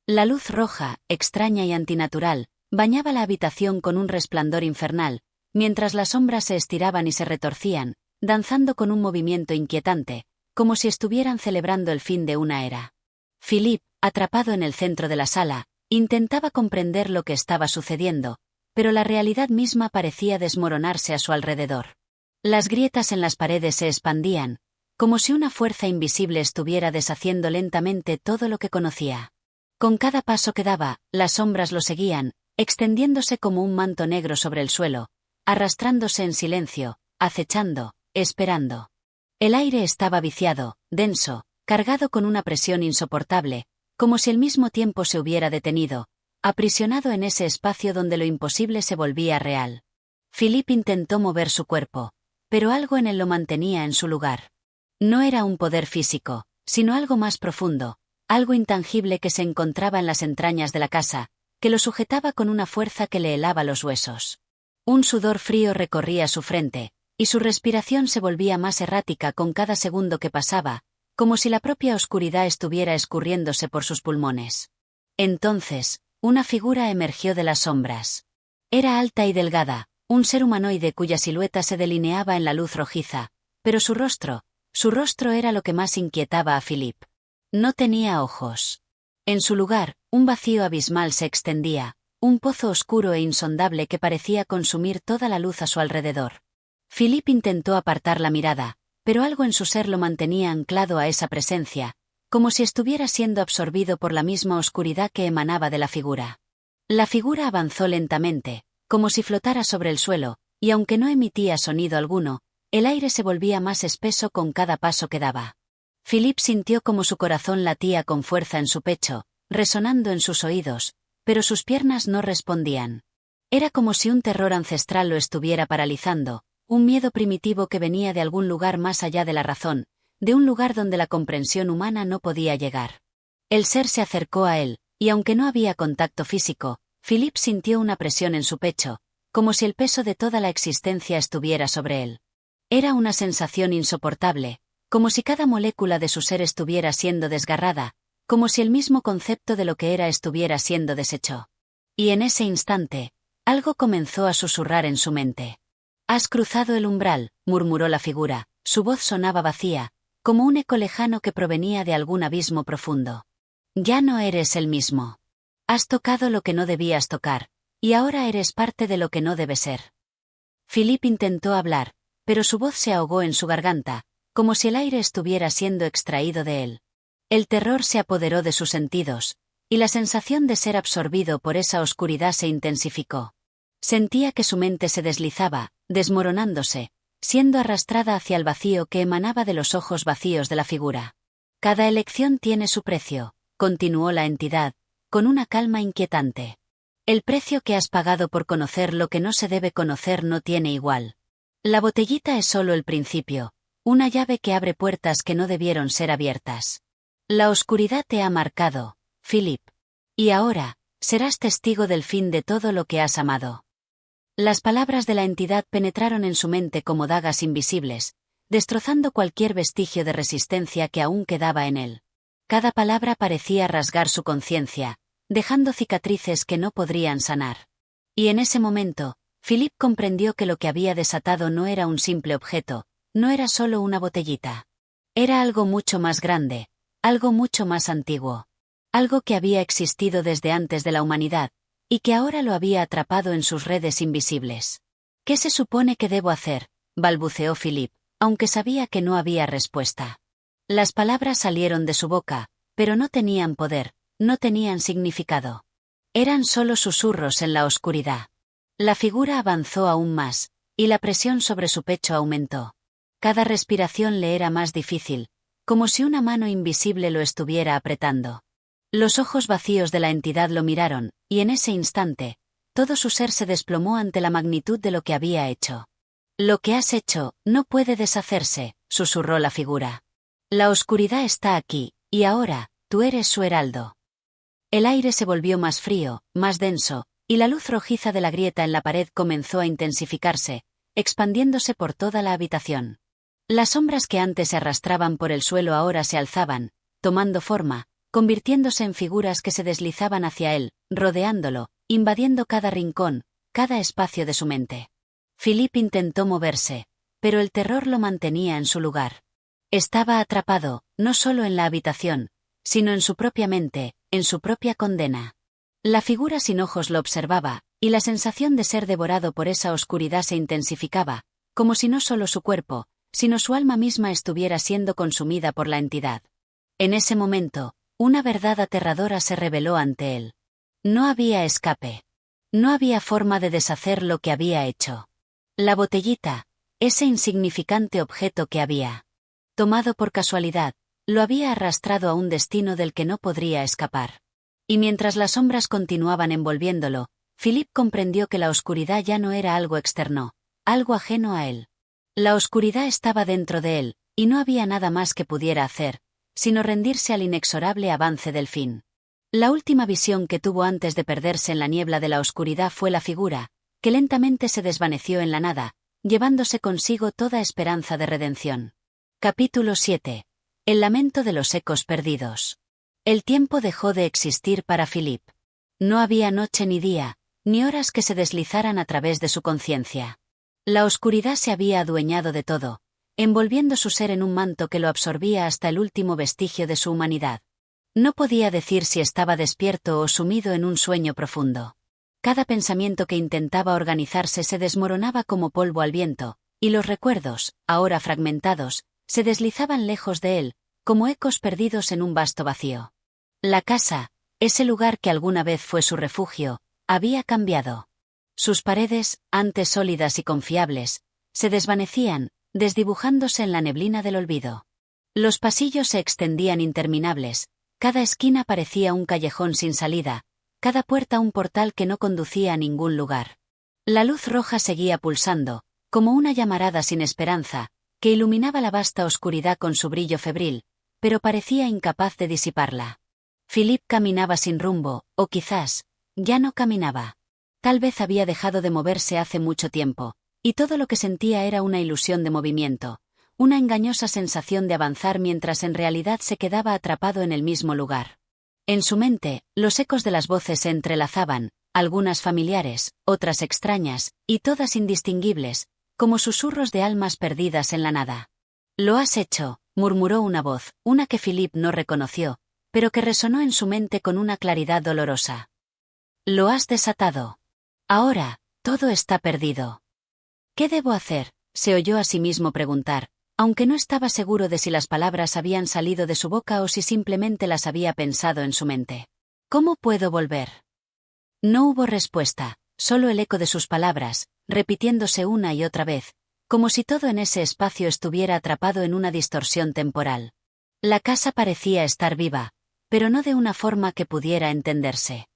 La luz roja, extraña y antinatural, bañaba la habitación con un resplandor infernal, mientras las sombras se estiraban y se retorcían, danzando con un movimiento inquietante, como si estuvieran celebrando el fin de una era. Philip, atrapado en el centro de la sala, intentaba comprender lo que estaba sucediendo, pero la realidad misma parecía desmoronarse a su alrededor. Las grietas en las paredes se expandían, como si una fuerza invisible estuviera deshaciendo lentamente todo lo que conocía. Con cada paso que daba, las sombras lo seguían, extendiéndose como un manto negro sobre el suelo, arrastrándose en silencio, acechando, esperando. El aire estaba viciado, denso, cargado con una presión insoportable, como si el mismo tiempo se hubiera detenido, aprisionado en ese espacio donde lo imposible se volvía real. Philip intentó mover su cuerpo, pero algo en él lo mantenía en su lugar. No era un poder físico, sino algo más profundo, algo intangible que se encontraba en las entrañas de la casa, que lo sujetaba con una fuerza que le helaba los huesos. Un sudor frío recorría su frente, y su respiración se volvía más errática con cada segundo que pasaba, como si la propia oscuridad estuviera escurriéndose por sus pulmones. Entonces, una figura emergió de las sombras. Era alta y delgada, un ser humanoide cuya silueta se delineaba en la luz rojiza, pero su rostro era lo que más inquietaba a Philip. No tenía ojos. En su lugar, un vacío abismal se extendía, un pozo oscuro e insondable que parecía consumir toda la luz a su alrededor. Philip intentó apartar la mirada, pero algo en su ser lo mantenía anclado a esa presencia, como si estuviera siendo absorbido por la misma oscuridad que emanaba de la figura. La figura avanzó lentamente, como si flotara sobre el suelo, y aunque no emitía sonido alguno, el aire se volvía más espeso con cada paso que daba. Philip sintió como su corazón latía con fuerza en su pecho, resonando en sus oídos, pero sus piernas no respondían. Era como si un terror ancestral lo estuviera paralizando, un miedo primitivo que venía de algún lugar más allá de la razón, de un lugar donde la comprensión humana no podía llegar. El ser se acercó a él, y aunque no había contacto físico, Philip sintió una presión en su pecho, como si el peso de toda la existencia estuviera sobre él. Era una sensación insoportable, como si cada molécula de su ser estuviera siendo desgarrada, como si el mismo concepto de lo que era estuviera siendo deshecho. Y en ese instante, algo comenzó a susurrar en su mente. «Has cruzado el umbral», murmuró la figura, su voz sonaba vacía, como un eco lejano que provenía de algún abismo profundo. «Ya no eres el mismo. Has tocado lo que no debías tocar, y ahora eres parte de lo que no debe ser». Philip intentó hablar, pero su voz se ahogó en su garganta, como si el aire estuviera siendo extraído de él. El terror se apoderó de sus sentidos, y la sensación de ser absorbido por esa oscuridad se intensificó. Sentía que su mente se deslizaba, desmoronándose, siendo arrastrada hacia el vacío que emanaba de los ojos vacíos de la figura. «Cada elección tiene su precio», continuó la entidad, con una calma inquietante. «El precio que has pagado por conocer lo que no se debe conocer no tiene igual. La botellita es solo el principio, una llave que abre puertas que no debieron ser abiertas. La oscuridad te ha marcado, Philip. Y ahora, serás testigo del fin de todo lo que has amado». Las palabras de la entidad penetraron en su mente como dagas invisibles, destrozando cualquier vestigio de resistencia que aún quedaba en él. Cada palabra parecía rasgar su conciencia, dejando cicatrices que no podrían sanar. Y en ese momento, Philip comprendió que lo que había desatado no era un simple objeto, no era solo una botellita. Era algo mucho más grande, algo mucho más antiguo. Algo que había existido desde antes de la humanidad, y que ahora lo había atrapado en sus redes invisibles. «¿Qué se supone que debo hacer?», balbuceó Philip, aunque sabía que no había respuesta. Las palabras salieron de su boca, pero no tenían poder, no tenían significado. Eran solo susurros en la oscuridad. La figura avanzó aún más, y la presión sobre su pecho aumentó. Cada respiración le era más difícil, como si una mano invisible lo estuviera apretando. Los ojos vacíos de la entidad lo miraron, y en ese instante, todo su ser se desplomó ante la magnitud de lo que había hecho. «Lo que has hecho no puede deshacerse», susurró la figura. «La oscuridad está aquí, y ahora, tú eres su heraldo». El aire se volvió más frío, más denso, y la luz rojiza de la grieta en la pared comenzó a intensificarse, expandiéndose por toda la habitación. Las sombras que antes se arrastraban por el suelo ahora se alzaban, tomando forma, convirtiéndose en figuras que se deslizaban hacia él, rodeándolo, invadiendo cada rincón, cada espacio de su mente. Philip intentó moverse, pero el terror lo mantenía en su lugar. Estaba atrapado, no solo en la habitación, sino en su propia mente, en su propia condena. La figura sin ojos lo observaba, y la sensación de ser devorado por esa oscuridad se intensificaba, como si no solo su cuerpo, sino su alma misma estuviera siendo consumida por la entidad. En ese momento, una verdad aterradora se reveló ante él. No había escape. No había forma de deshacer lo que había hecho. La botellita, ese insignificante objeto que había tomado por casualidad, lo había arrastrado a un destino del que no podría escapar. Y mientras las sombras continuaban envolviéndolo, Philip comprendió que la oscuridad ya no era algo externo, algo ajeno a él. La oscuridad estaba dentro de él, y no había nada más que pudiera hacer, sino rendirse al inexorable avance del fin. La última visión que tuvo antes de perderse en la niebla de la oscuridad fue la figura, que lentamente se desvaneció en la nada, llevándose consigo toda esperanza de redención. Capítulo 7. El lamento de los ecos perdidos. El tiempo dejó de existir para Philip. No había noche ni día, ni horas que se deslizaran a través de su conciencia. La oscuridad se había adueñado de todo, envolviendo su ser en un manto que lo absorbía hasta el último vestigio de su humanidad. No podía decir si estaba despierto o sumido en un sueño profundo. Cada pensamiento que intentaba organizarse se desmoronaba como polvo al viento, y los recuerdos, ahora fragmentados, se deslizaban lejos de él, como ecos perdidos en un vasto vacío. La casa, ese lugar que alguna vez fue su refugio, había cambiado. Sus paredes, antes sólidas y confiables, se desvanecían, desdibujándose en la neblina del olvido. Los pasillos se extendían interminables, cada esquina parecía un callejón sin salida, cada puerta un portal que no conducía a ningún lugar. La luz roja seguía pulsando, como una llamarada sin esperanza, que iluminaba la vasta oscuridad con su brillo febril, pero parecía incapaz de disiparla. Philip caminaba sin rumbo, o quizás, ya no caminaba. Tal vez había dejado de moverse hace mucho tiempo, y todo lo que sentía era una ilusión de movimiento, una engañosa sensación de avanzar mientras en realidad se quedaba atrapado en el mismo lugar. En su mente, los ecos de las voces se entrelazaban, algunas familiares, otras extrañas, y todas indistinguibles, como susurros de almas perdidas en la nada. «Lo has hecho», murmuró una voz, una que Philip no reconoció, pero que resonó en su mente con una claridad dolorosa. «Lo has desatado. Ahora, todo está perdido». «¿Qué debo hacer?», se oyó a sí mismo preguntar, aunque no estaba seguro de si las palabras habían salido de su boca o si simplemente las había pensado en su mente. «¿Cómo puedo volver?». No hubo respuesta, solo el eco de sus palabras, repitiéndose una y otra vez, como si todo en ese espacio estuviera atrapado en una distorsión temporal. La casa parecía estar viva, pero no de una forma que pudiera entenderse.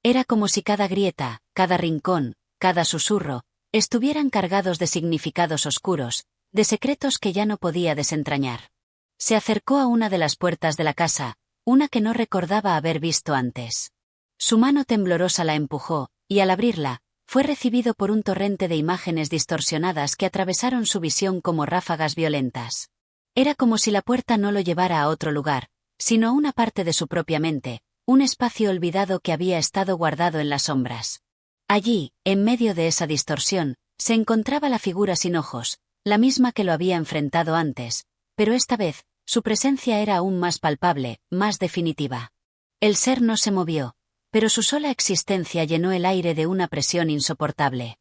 Era como si cada grieta, cada rincón, cada susurro, estuvieran cargados de significados oscuros, de secretos que ya no podía desentrañar. Se acercó a una de las puertas de la casa, una que no recordaba haber visto antes. Su mano temblorosa la empujó, y al abrirla, fue recibido por un torrente de imágenes distorsionadas que atravesaron su visión como ráfagas violentas. Era como si la puerta no lo llevara a otro lugar, sino a una parte de su propia mente, un espacio olvidado que había estado guardado en las sombras. Allí, en medio de esa distorsión, se encontraba la figura sin ojos, la misma que lo había enfrentado antes, pero esta vez, su presencia era aún más palpable, más definitiva. El ser no se movió, pero su sola existencia llenó el aire de una presión insoportable.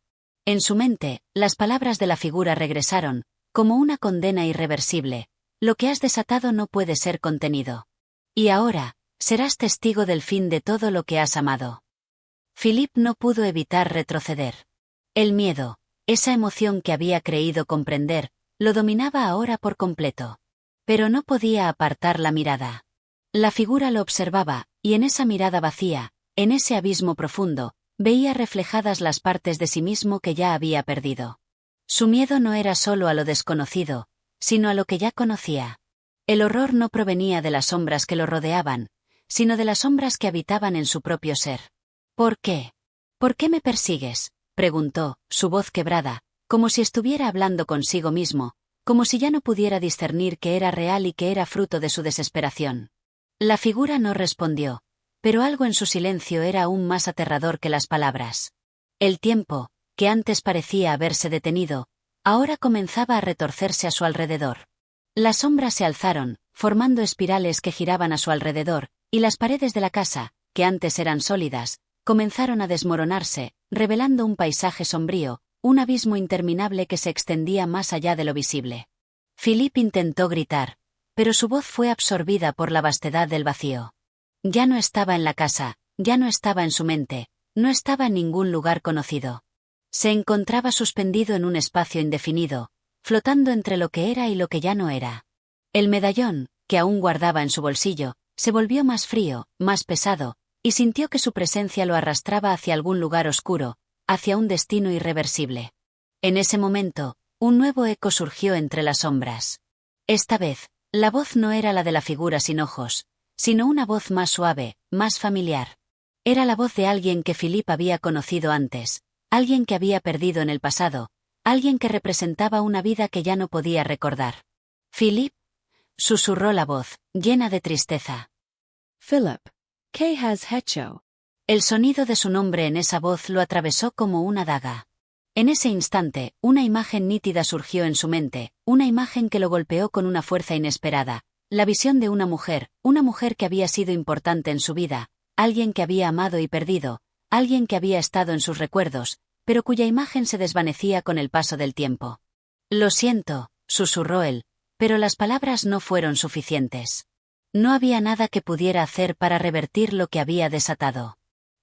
En su mente, las palabras de la figura regresaron, como una condena irreversible: «Lo que has desatado no puede ser contenido. Y ahora, serás testigo del fin de todo lo que has amado». Philip no pudo evitar retroceder. El miedo, esa emoción que había creído comprender, lo dominaba ahora por completo. Pero no podía apartar la mirada. La figura lo observaba, y en esa mirada vacía, en ese abismo profundo, veía reflejadas las partes de sí mismo que ya había perdido. Su miedo no era solo a lo desconocido, sino a lo que ya conocía. El horror no provenía de las sombras que lo rodeaban, sino de las sombras que habitaban en su propio ser. «¿Por qué? ¿Por qué me persigues?», preguntó, su voz quebrada, como si estuviera hablando consigo mismo, como si ya no pudiera discernir que era real y que era fruto de su desesperación. La figura no respondió, pero algo en su silencio era aún más aterrador que las palabras. El tiempo, que antes parecía haberse detenido, ahora comenzaba a retorcerse a su alrededor. Las sombras se alzaron, formando espirales que giraban a su alrededor, y las paredes de la casa, que antes eran sólidas, comenzaron a desmoronarse, revelando un paisaje sombrío, un abismo interminable que se extendía más allá de lo visible. Philip intentó gritar, pero su voz fue absorbida por la vastedad del vacío. Ya no estaba en la casa, ya no estaba en su mente, no estaba en ningún lugar conocido. Se encontraba suspendido en un espacio indefinido, flotando entre lo que era y lo que ya no era. El medallón, que aún guardaba en su bolsillo, se volvió más frío, más pesado, y sintió que su presencia lo arrastraba hacia algún lugar oscuro, hacia un destino irreversible. En ese momento, un nuevo eco surgió entre las sombras. Esta vez, la voz no era la de la figura sin ojos, sino una voz más suave, más familiar. Era la voz de alguien que Philip había conocido antes, alguien que había perdido en el pasado, alguien que representaba una vida que ya no podía recordar. «Philip», susurró la voz, llena de tristeza. «Philip, ¿qué has hecho?». El sonido de su nombre en esa voz lo atravesó como una daga. En ese instante, una imagen nítida surgió en su mente, una imagen que lo golpeó con una fuerza inesperada, la visión de una mujer que había sido importante en su vida, alguien que había amado y perdido, alguien que había estado en sus recuerdos, pero cuya imagen se desvanecía con el paso del tiempo. Lo siento, susurró él, pero las palabras no fueron suficientes. No había nada que pudiera hacer para revertir lo que había desatado.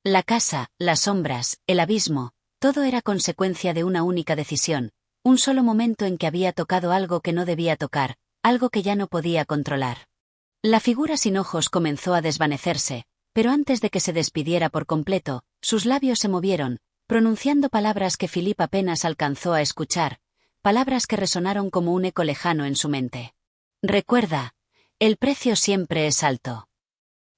La casa, las sombras, el abismo, todo era consecuencia de una única decisión, un solo momento en que había tocado algo que no debía tocar, algo que ya no podía controlar. La figura sin ojos comenzó a desvanecerse, pero antes de que se despidiera por completo, sus labios se movieron, pronunciando palabras que Philip apenas alcanzó a escuchar, palabras que resonaron como un eco lejano en su mente. Recuerda, el precio siempre es alto.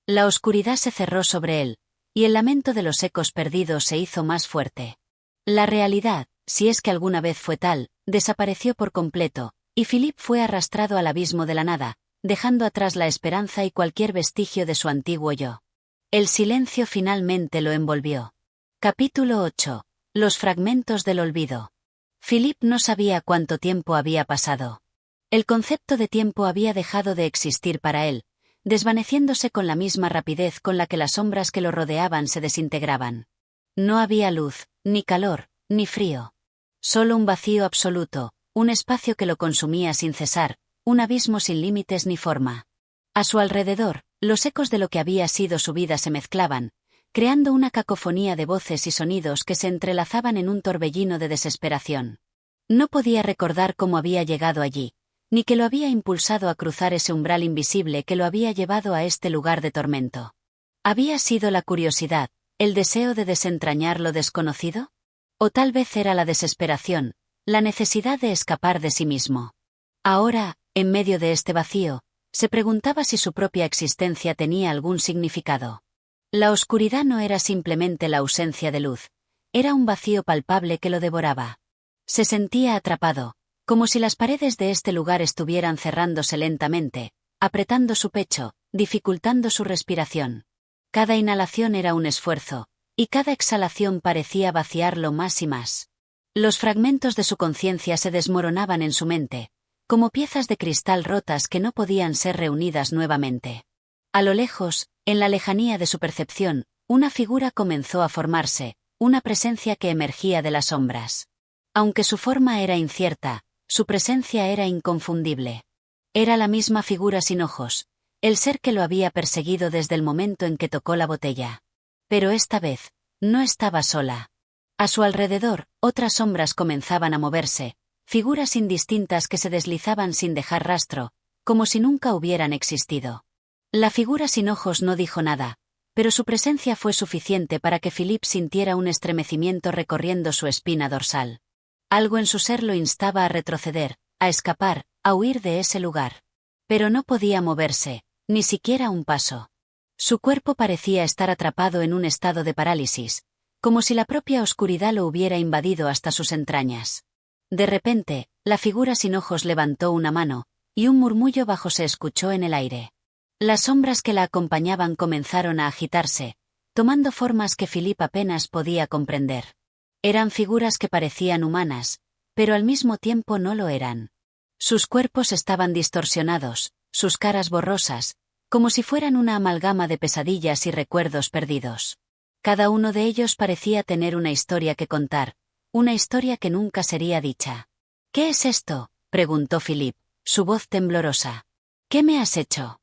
La oscuridad se cerró sobre él, y el lamento de los ecos perdidos se hizo más fuerte. La realidad, si es que alguna vez fue tal, desapareció por completo, y Philip fue arrastrado al abismo de la nada, dejando atrás la esperanza y cualquier vestigio de su antiguo yo. El silencio finalmente lo envolvió. Capítulo 8. Los fragmentos del olvido. Philip no sabía cuánto tiempo había pasado. El concepto de tiempo había dejado de existir para él, desvaneciéndose con la misma rapidez con la que las sombras que lo rodeaban se desintegraban. No había luz, ni calor, ni frío. Solo un vacío absoluto, un espacio que lo consumía sin cesar, un abismo sin límites ni forma. A su alrededor, los ecos de lo que había sido su vida se mezclaban, creando una cacofonía de voces y sonidos que se entrelazaban en un torbellino de desesperación. No podía recordar cómo había llegado allí, ni que lo había impulsado a cruzar ese umbral invisible que lo había llevado a este lugar de tormento. ¿Había sido la curiosidad, el deseo de desentrañar lo desconocido? ¿O tal vez era la desesperación, la necesidad de escapar de sí mismo? Ahora, en medio de este vacío, se preguntaba si su propia existencia tenía algún significado. La oscuridad no era simplemente la ausencia de luz, era un vacío palpable que lo devoraba. Se sentía atrapado, como si las paredes de este lugar estuvieran cerrándose lentamente, apretando su pecho, dificultando su respiración. Cada inhalación era un esfuerzo, y cada exhalación parecía vaciarlo más y más. Los fragmentos de su conciencia se desmoronaban en su mente, como piezas de cristal rotas que no podían ser reunidas nuevamente. A lo lejos, en la lejanía de su percepción, una figura comenzó a formarse, una presencia que emergía de las sombras. Aunque su forma era incierta, su presencia era inconfundible. Era la misma figura sin ojos, el ser que lo había perseguido desde el momento en que tocó la botella. Pero esta vez, no estaba sola. A su alrededor, otras sombras comenzaban a moverse, figuras indistintas que se deslizaban sin dejar rastro, como si nunca hubieran existido. La figura sin ojos no dijo nada, pero su presencia fue suficiente para que Philip sintiera un estremecimiento recorriendo su espina dorsal. Algo en su ser lo instaba a retroceder, a escapar, a huir de ese lugar. Pero no podía moverse, ni siquiera un paso. Su cuerpo parecía estar atrapado en un estado de parálisis, como si la propia oscuridad lo hubiera invadido hasta sus entrañas. De repente, la figura sin ojos levantó una mano, y un murmullo bajo se escuchó en el aire. Las sombras que la acompañaban comenzaron a agitarse, tomando formas que Philip apenas podía comprender. Eran figuras que parecían humanas, pero al mismo tiempo no lo eran. Sus cuerpos estaban distorsionados, sus caras borrosas, como si fueran una amalgama de pesadillas y recuerdos perdidos. Cada uno de ellos parecía tener una historia que contar, una historia que nunca sería dicha. «¿Qué es esto?», preguntó Philip, su voz temblorosa. «¿Qué me has hecho?».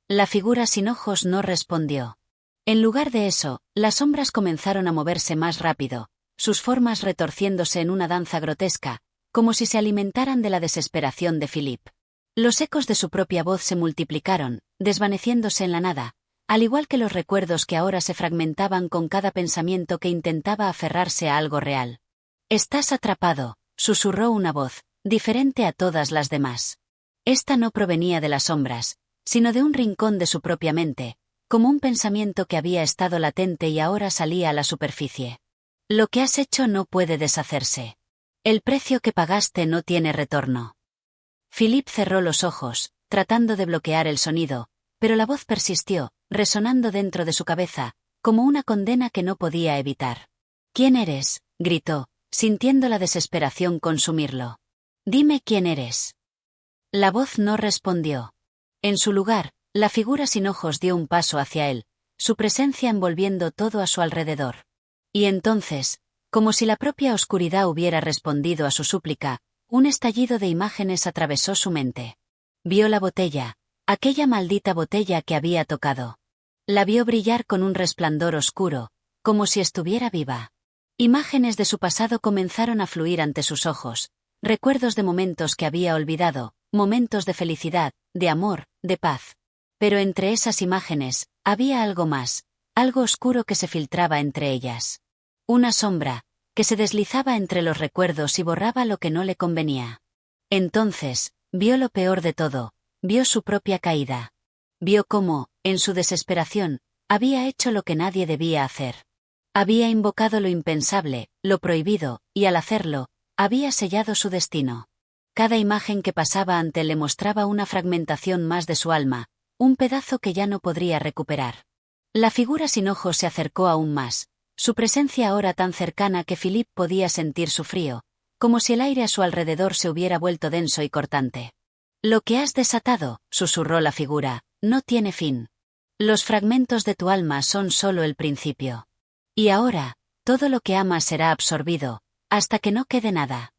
La figura sin ojos no respondió. En lugar de eso, las sombras comenzaron a moverse más rápido, sus formas retorciéndose en una danza grotesca, como si se alimentaran de la desesperación de Philip. Los ecos de su propia voz se multiplicaron, desvaneciéndose en la nada, al igual que los recuerdos que ahora se fragmentaban con cada pensamiento que intentaba aferrarse a algo real. «Estás atrapado», susurró una voz, diferente a todas las demás. Esta no provenía de las sombras, sino de un rincón de su propia mente, como un pensamiento que había estado latente y ahora salía a la superficie. «Lo que has hecho no puede deshacerse. El precio que pagaste no tiene retorno». Philip cerró los ojos, tratando de bloquear el sonido, pero la voz persistió, resonando dentro de su cabeza, como una condena que no podía evitar. «¿Quién eres?», gritó, sintiendo la desesperación consumirlo. «Dime quién eres». La voz no respondió. En su lugar, la figura sin ojos dio un paso hacia él, su presencia envolviendo todo a su alrededor. Y entonces, como si la propia oscuridad hubiera respondido a su súplica, un estallido de imágenes atravesó su mente. Vio la botella, aquella maldita botella que había tocado. La vio brillar con un resplandor oscuro, como si estuviera viva. Imágenes de su pasado comenzaron a fluir ante sus ojos, recuerdos de momentos que había olvidado, momentos de felicidad, de amor, de paz. Pero entre esas imágenes, había algo más, algo oscuro que se filtraba entre ellas. Una sombra, que se deslizaba entre los recuerdos y borraba lo que no le convenía. Entonces, vio lo peor de todo, vio su propia caída. Vio cómo, en su desesperación, había hecho lo que nadie debía hacer. Había invocado lo impensable, lo prohibido, y al hacerlo, había sellado su destino. Cada imagen que pasaba ante él le mostraba una fragmentación más de su alma, un pedazo que ya no podría recuperar. La figura sin ojos se acercó aún más, su presencia ahora tan cercana que Philip podía sentir su frío, como si el aire a su alrededor se hubiera vuelto denso y cortante. «Lo que has desatado», susurró la figura, «no tiene fin. Los fragmentos de tu alma son solo el principio. Y ahora, todo lo que amas será absorbido, hasta que no quede nada».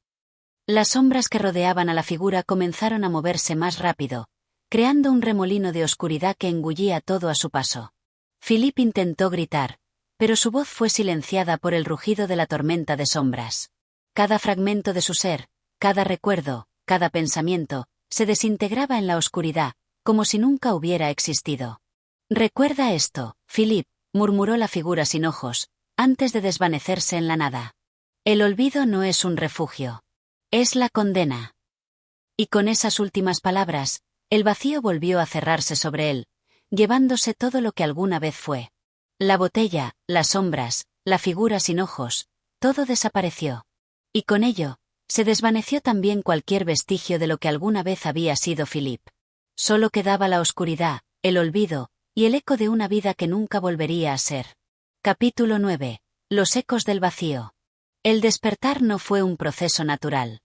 Las sombras que rodeaban a la figura comenzaron a moverse más rápido, creando un remolino de oscuridad que engullía todo a su paso. Philip intentó gritar, pero su voz fue silenciada por el rugido de la tormenta de sombras. Cada fragmento de su ser, cada recuerdo, cada pensamiento, se desintegraba en la oscuridad, como si nunca hubiera existido. «Recuerda esto, Philip», murmuró la figura sin ojos, antes de desvanecerse en la nada. «El olvido no es un refugio. Es la condena». Y con esas últimas palabras, el vacío volvió a cerrarse sobre él, llevándose todo lo que alguna vez fue. La botella, las sombras, la figura sin ojos, todo desapareció. Y con ello, se desvaneció también cualquier vestigio de lo que alguna vez había sido Philip. Solo quedaba la oscuridad, el olvido, y el eco de una vida que nunca volvería a ser. Capítulo 9. Los ecos del vacío. El despertar no fue un proceso natural.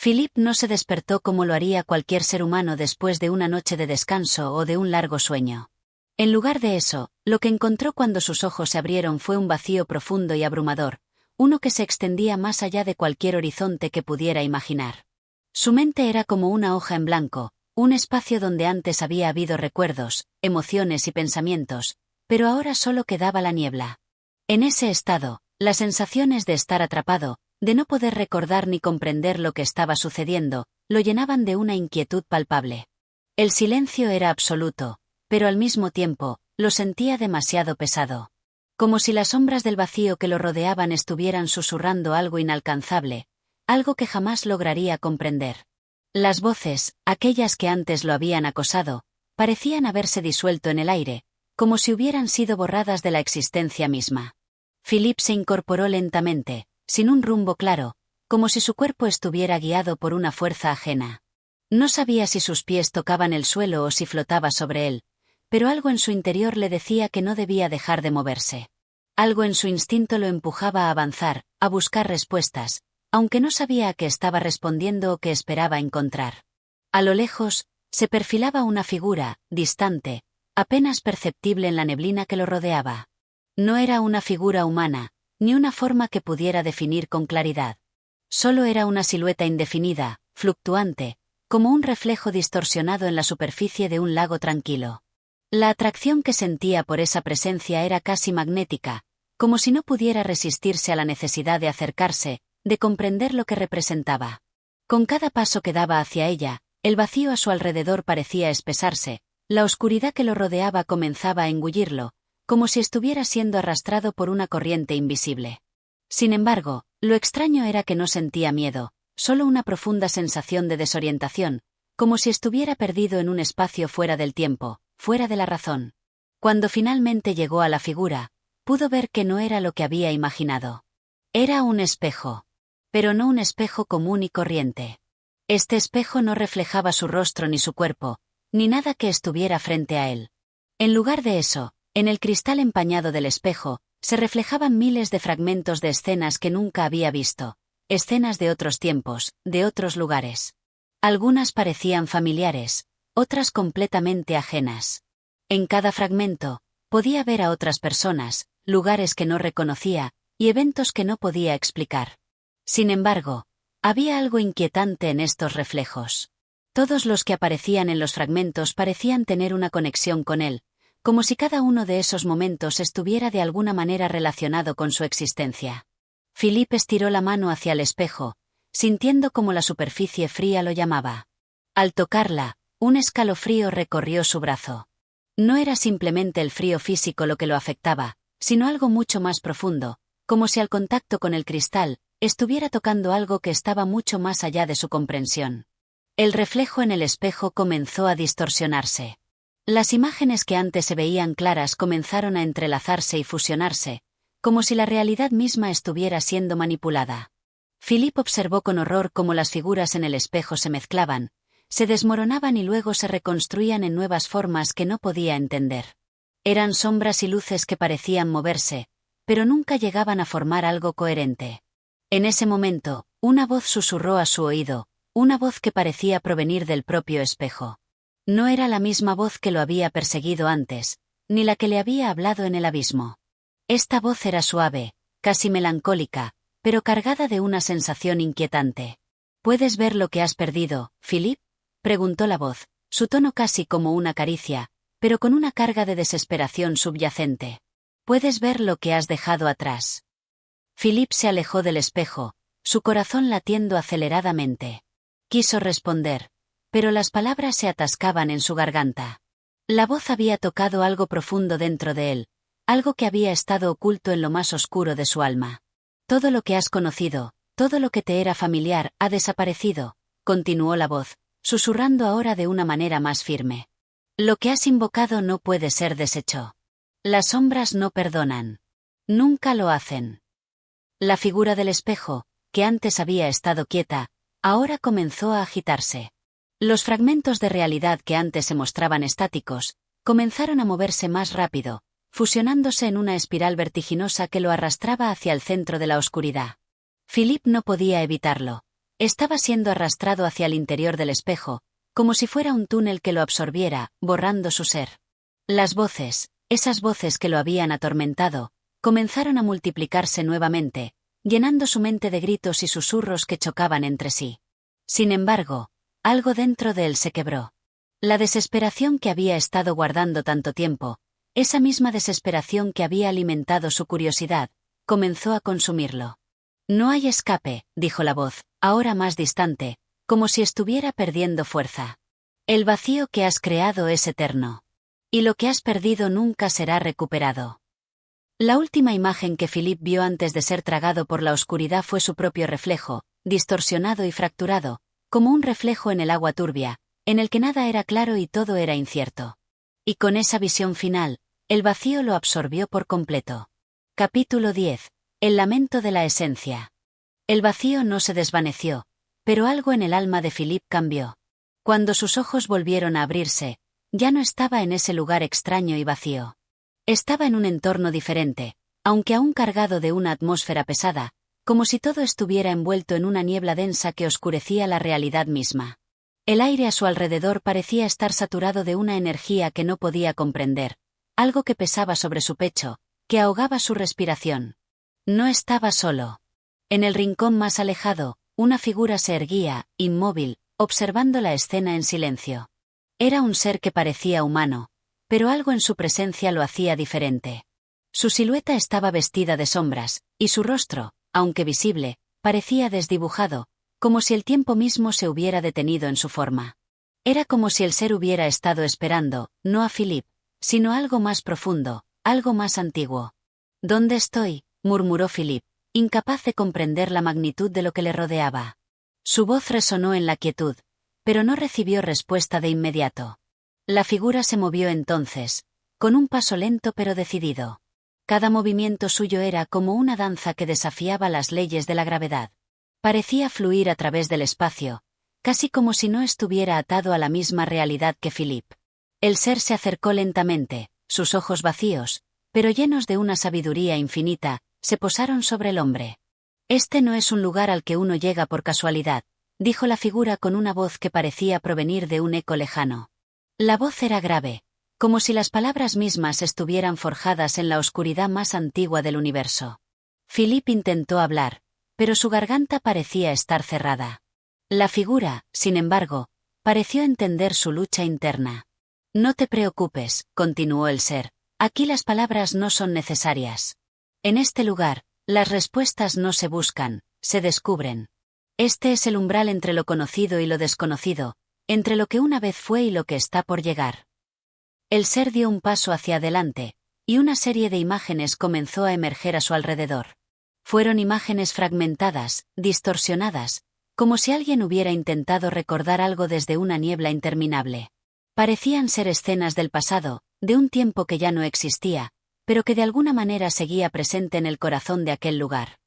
Philip no se despertó como lo haría cualquier ser humano después de una noche de descanso o de un largo sueño. En lugar de eso, lo que encontró cuando sus ojos se abrieron fue un vacío profundo y abrumador, uno que se extendía más allá de cualquier horizonte que pudiera imaginar. Su mente era como una hoja en blanco, un espacio donde antes había habido recuerdos, emociones y pensamientos, pero ahora solo quedaba la niebla. En ese estado, las sensaciones de estar atrapado, de no poder recordar ni comprender lo que estaba sucediendo, lo llenaban de una inquietud palpable. El silencio era absoluto, pero al mismo tiempo, lo sentía demasiado pesado. Como si las sombras del vacío que lo rodeaban estuvieran susurrando algo inalcanzable, algo que jamás lograría comprender. Las voces, aquellas que antes lo habían acosado, parecían haberse disuelto en el aire, como si hubieran sido borradas de la existencia misma. Philip se incorporó lentamente, sin un rumbo claro, como si su cuerpo estuviera guiado por una fuerza ajena. No sabía si sus pies tocaban el suelo o si flotaba sobre él, pero algo en su interior le decía que no debía dejar de moverse. Algo en su instinto lo empujaba a avanzar, a buscar respuestas, aunque no sabía a qué estaba respondiendo o qué esperaba encontrar. A lo lejos, se perfilaba una figura, distante, apenas perceptible en la neblina que lo rodeaba. No era una figura humana, ni una forma que pudiera definir con claridad. Solo era una silueta indefinida, fluctuante, como un reflejo distorsionado en la superficie de un lago tranquilo. La atracción que sentía por esa presencia era casi magnética, como si no pudiera resistirse a la necesidad de acercarse, de comprender lo que representaba. Con cada paso que daba hacia ella, el vacío a su alrededor parecía espesarse, la oscuridad que lo rodeaba comenzaba a engullirlo, como si estuviera siendo arrastrado por una corriente invisible. Sin embargo, lo extraño era que no sentía miedo, solo una profunda sensación de desorientación, como si estuviera perdido en un espacio fuera del tiempo, fuera de la razón. Cuando finalmente llegó a la figura, pudo ver que no era lo que había imaginado. Era un espejo. Pero no un espejo común y corriente. Este espejo no reflejaba su rostro ni su cuerpo, ni nada que estuviera frente a él. En lugar de eso, En el cristal empañado del espejo, se reflejaban miles de fragmentos de escenas que nunca había visto, escenas de otros tiempos, de otros lugares. Algunas parecían familiares, otras completamente ajenas. En cada fragmento, podía ver a otras personas, lugares que no reconocía, y eventos que no podía explicar. Sin embargo, había algo inquietante en estos reflejos. Todos los que aparecían en los fragmentos parecían tener una conexión con él, como si cada uno de esos momentos estuviera de alguna manera relacionado con su existencia. Philip estiró la mano hacia el espejo, sintiendo como la superficie fría lo llamaba. Al tocarla, un escalofrío recorrió su brazo. No era simplemente el frío físico lo que lo afectaba, sino algo mucho más profundo, como si al contacto con el cristal, estuviera tocando algo que estaba mucho más allá de su comprensión. El reflejo en el espejo comenzó a distorsionarse. Las imágenes que antes se veían claras comenzaron a entrelazarse y fusionarse, como si la realidad misma estuviera siendo manipulada. Philip observó con horror cómo las figuras en el espejo se mezclaban, se desmoronaban y luego se reconstruían en nuevas formas que no podía entender. Eran sombras y luces que parecían moverse, pero nunca llegaban a formar algo coherente. En ese momento, una voz susurró a su oído, una voz que parecía provenir del propio espejo. No era la misma voz que lo había perseguido antes, ni la que le había hablado en el abismo. Esta voz era suave, casi melancólica, pero cargada de una sensación inquietante. ¿Puedes ver lo que has perdido, Philip?, preguntó la voz, su tono casi como una caricia, pero con una carga de desesperación subyacente. ¿Puedes ver lo que has dejado atrás? Philip se alejó del espejo, su corazón latiendo aceleradamente. Quiso responder, pero las palabras se atascaban en su garganta. La voz había tocado algo profundo dentro de él, algo que había estado oculto en lo más oscuro de su alma. Todo lo que has conocido, todo lo que te era familiar, ha desaparecido, continuó la voz, susurrando ahora de una manera más firme. Lo que has invocado no puede ser deshecho. Las sombras no perdonan. Nunca lo hacen. La figura del espejo, que antes había estado quieta, ahora comenzó a agitarse. Los fragmentos de realidad que antes se mostraban estáticos, comenzaron a moverse más rápido, fusionándose en una espiral vertiginosa que lo arrastraba hacia el centro de la oscuridad. Philip no podía evitarlo. Estaba siendo arrastrado hacia el interior del espejo, como si fuera un túnel que lo absorbiera, borrando su ser. Las voces, esas voces que lo habían atormentado, comenzaron a multiplicarse nuevamente, llenando su mente de gritos y susurros que chocaban entre sí. Sin embargo, algo dentro de él se quebró. La desesperación que había estado guardando tanto tiempo, esa misma desesperación que había alimentado su curiosidad, comenzó a consumirlo. No hay escape, dijo la voz, ahora más distante, como si estuviera perdiendo fuerza. El vacío que has creado es eterno. Y lo que has perdido nunca será recuperado. La última imagen que Philip vio antes de ser tragado por la oscuridad fue su propio reflejo, distorsionado y fracturado, como un reflejo en el agua turbia, en el que nada era claro y todo era incierto. Y con esa visión final, el vacío lo absorbió por completo. Capítulo 10. El lamento de la esencia. El vacío no se desvaneció, pero algo en el alma de Philip cambió. Cuando sus ojos volvieron a abrirse, ya no estaba en ese lugar extraño y vacío. Estaba en un entorno diferente, aunque aún cargado de una atmósfera pesada, como si todo estuviera envuelto en una niebla densa que oscurecía la realidad misma. El aire a su alrededor parecía estar saturado de una energía que no podía comprender, algo que pesaba sobre su pecho, que ahogaba su respiración. No estaba solo. En el rincón más alejado, una figura se erguía, inmóvil, observando la escena en silencio. Era un ser que parecía humano, pero algo en su presencia lo hacía diferente. Su silueta estaba vestida de sombras, y su rostro, aunque visible, parecía desdibujado, como si el tiempo mismo se hubiera detenido en su forma. Era como si el ser hubiera estado esperando, no a Philip, sino algo más profundo, algo más antiguo. ¿Dónde estoy?, murmuró Philip, incapaz de comprender la magnitud de lo que le rodeaba. Su voz resonó en la quietud, pero no recibió respuesta de inmediato. La figura se movió entonces, con un paso lento pero decidido. Cada movimiento suyo era como una danza que desafiaba las leyes de la gravedad. Parecía fluir a través del espacio, casi como si no estuviera atado a la misma realidad que Philip. El ser se acercó lentamente, Sus ojos vacíos, pero llenos de una sabiduría infinita, se posaron sobre el hombre. Este no es un lugar al que uno llega por casualidad, dijo la figura con una voz que parecía provenir de un eco lejano. La voz era grave, como si las palabras mismas estuvieran forjadas en la oscuridad más antigua del universo. Philip intentó hablar, pero su garganta parecía estar cerrada. La figura, sin embargo, pareció entender su lucha interna. No te preocupes, continuó el ser, aquí las palabras no son necesarias. En este lugar, las respuestas no se buscan, se descubren. Este es el umbral entre lo conocido y lo desconocido, entre lo que una vez fue y lo que está por llegar. El ser dio un paso hacia adelante, y una serie de imágenes comenzó a emerger a su alrededor. Fueron imágenes fragmentadas, distorsionadas, como si alguien hubiera intentado recordar algo desde una niebla interminable. Parecían ser escenas del pasado, de un tiempo que ya no existía, pero que de alguna manera seguía presente en el corazón de aquel lugar.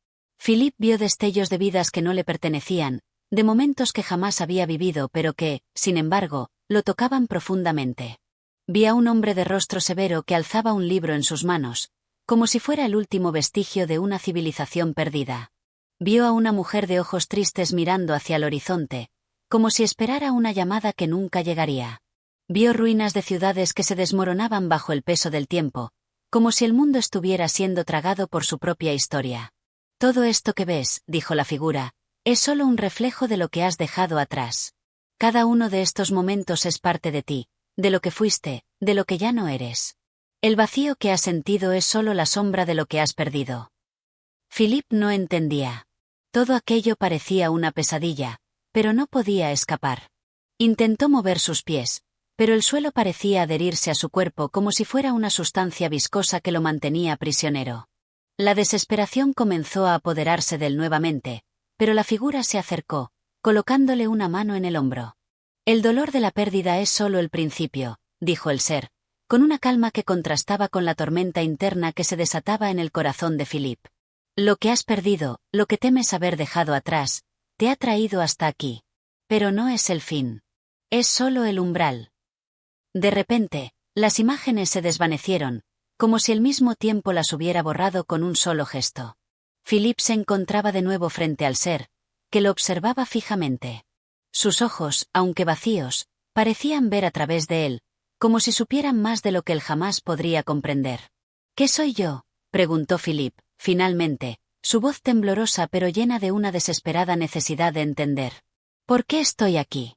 Philip vio destellos de vidas que no le pertenecían, de momentos que jamás había vivido pero que, sin embargo, lo tocaban profundamente. Vi a un hombre de rostro severo que alzaba un libro en sus manos, como si fuera el último vestigio de una civilización perdida. Vio a una mujer de ojos tristes mirando hacia el horizonte, como si esperara una llamada que nunca llegaría. Vio ruinas de ciudades que se desmoronaban bajo el peso del tiempo, como si el mundo estuviera siendo tragado por su propia historia. Todo esto que ves, dijo la figura, es solo un reflejo de lo que has dejado atrás. Cada uno de estos momentos es parte de ti, de lo que fuiste, de lo que ya no eres. El vacío que has sentido es solo la sombra de lo que has perdido. Philip no entendía. Todo aquello parecía una pesadilla, pero no podía escapar. Intentó mover sus pies, pero el suelo parecía adherirse a su cuerpo como si fuera una sustancia viscosa que lo mantenía prisionero. La desesperación comenzó a apoderarse de él nuevamente, pero la figura se acercó, colocándole una mano en el hombro. El dolor de la pérdida es solo el principio, dijo el ser, con una calma que contrastaba con la tormenta interna que se desataba en el corazón de Philip. Lo que has perdido, lo que temes haber dejado atrás, te ha traído hasta aquí. Pero no es el fin. Es solo el umbral. De repente, las imágenes se desvanecieron, como si el mismo tiempo las hubiera borrado con un solo gesto. Philip se encontraba de nuevo frente al ser, que lo observaba fijamente. Sus ojos, aunque vacíos, parecían ver a través de él, como si supieran más de lo que él jamás podría comprender. ¿Qué soy yo?, preguntó Philip, finalmente, su voz temblorosa pero llena de una desesperada necesidad de entender. ¿Por qué estoy aquí?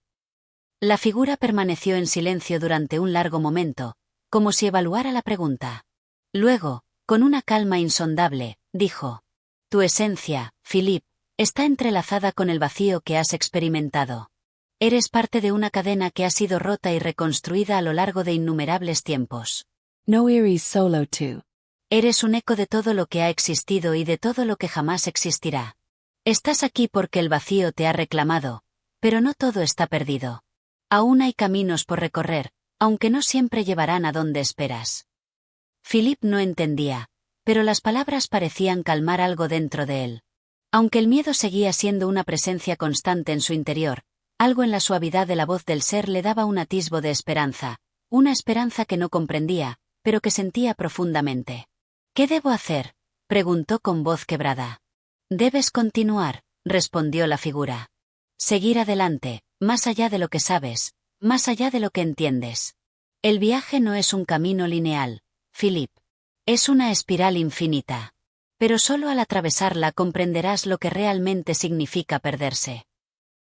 La figura permaneció en silencio durante un largo momento, como si evaluara la pregunta. Luego, con una calma insondable, dijo: Tu esencia, Philip, está entrelazada con el vacío que has experimentado. Eres parte de una cadena que ha sido rota y reconstruida a lo largo de innumerables tiempos. No iris solo tu. Eres un eco de todo lo que ha existido y de todo lo que jamás existirá. Estás aquí porque el vacío te ha reclamado, pero no todo está perdido. Aún hay caminos por recorrer, aunque no siempre llevarán a donde esperas. Philip no entendía, pero las palabras parecían calmar algo dentro de él. Aunque el miedo seguía siendo una presencia constante en su interior, algo en la suavidad de la voz del ser le daba un atisbo de esperanza, una esperanza que no comprendía, pero que sentía profundamente. ¿Qué debo hacer?, preguntó con voz quebrada. Debes continuar, respondió la figura. Seguir adelante, más allá de lo que sabes, más allá de lo que entiendes. El viaje no es un camino lineal, Philip. Es una espiral infinita. Pero solo al atravesarla comprenderás lo que realmente significa perderse.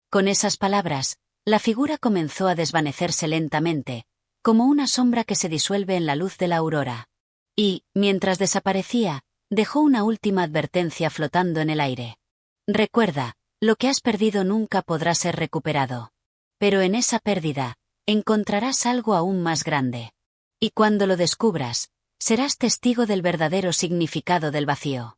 Con esas palabras, la figura comenzó a desvanecerse lentamente, como una sombra que se disuelve en la luz de la aurora. Y, mientras desaparecía, dejó una última advertencia flotando en el aire. Recuerda, lo que has perdido nunca podrá ser recuperado. Pero en esa pérdida, encontrarás algo aún más grande. Y cuando lo descubras, serás testigo del verdadero significado del vacío.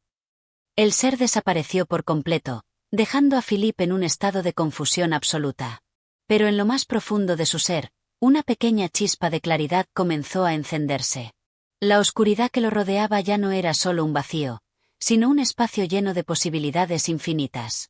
El ser desapareció por completo, dejando a Philip en un estado de confusión absoluta. Pero en lo más profundo de su ser, una pequeña chispa de claridad comenzó a encenderse. La oscuridad que lo rodeaba ya no era solo un vacío, sino un espacio lleno de posibilidades infinitas.